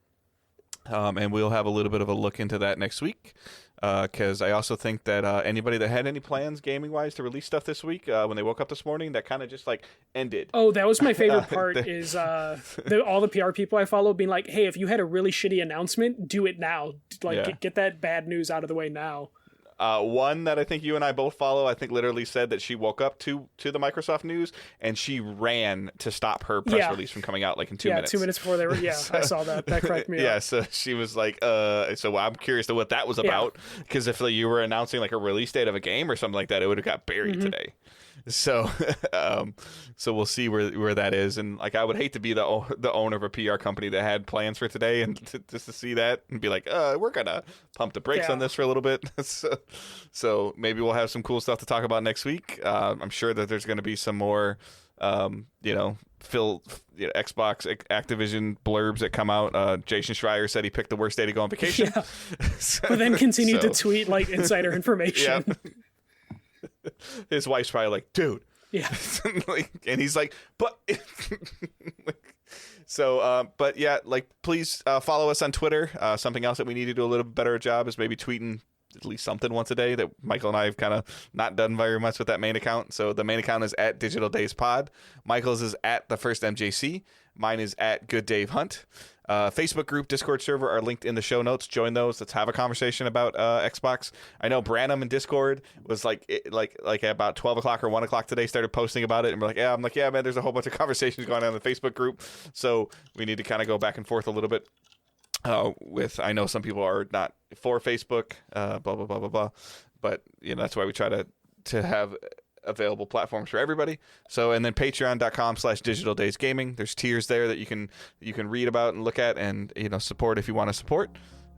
And we'll have a little bit of a look into that next week. Because I also think that anybody that had any plans gaming-wise to release stuff this week, when they woke up this morning, that kind of just like ended. Oh, that was my favorite part is all the PR people I follow being like, hey, if you had a really shitty announcement, do it now. Like, get that bad news out of the way now. One that I think you and I both follow, I think literally said that she woke up to the Microsoft news and she ran to stop her press release from coming out like in 2 minutes. 2 minutes before they were. Yeah, so, I saw that. That cracked me up. Yeah, so she was like, so I'm curious to what that was about, because if you were announcing like a release date of a game or something like that, it would have got buried today. So, so we'll see where that is, and like I would hate to be the owner of a PR company that had plans for today, and just to see that and be like, we're gonna pump the brakes on this for a little bit. So maybe we'll have some cool stuff to talk about next week. I'm sure that there's going to be some more, Xbox, Activision blurbs that come out. Jason Schreier said he picked the worst day to go on vacation, but then continued to tweet like insider information. His wife's probably like, dude. Yeah. And he's like, but. So, but yeah, like, please follow us on Twitter. Something else that we need to do a little better job is maybe tweeting at least something once a day. That Michael and I have kind of not done very much with that main account. So the main account is at Digital Days Pod. Michael's is at The First MJC. Mine is at Good Dave Hunt. Facebook group, Discord server are linked in the show notes. Join those. Let's have a conversation about Xbox. I know Branham in Discord was like about 12 o'clock or 1 o'clock today started posting about it, and we're like, I'm like, man, there's a whole bunch of conversations going on in the Facebook group, so we need to kind of go back and forth a little bit. I know some people are not for Facebook, blah blah blah blah blah, but that's why we try to have available platforms for everybody. So, and then patreon.com/digitaldaysgaming. There's tiers there that you can read about and look at and support if you want to support.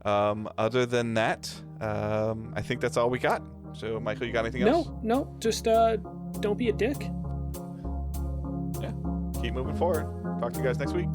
Other than that, I think that's all we got. So, Michael, you got anything else? No, just don't be a dick. Yeah, keep moving forward. Talk to you guys next week.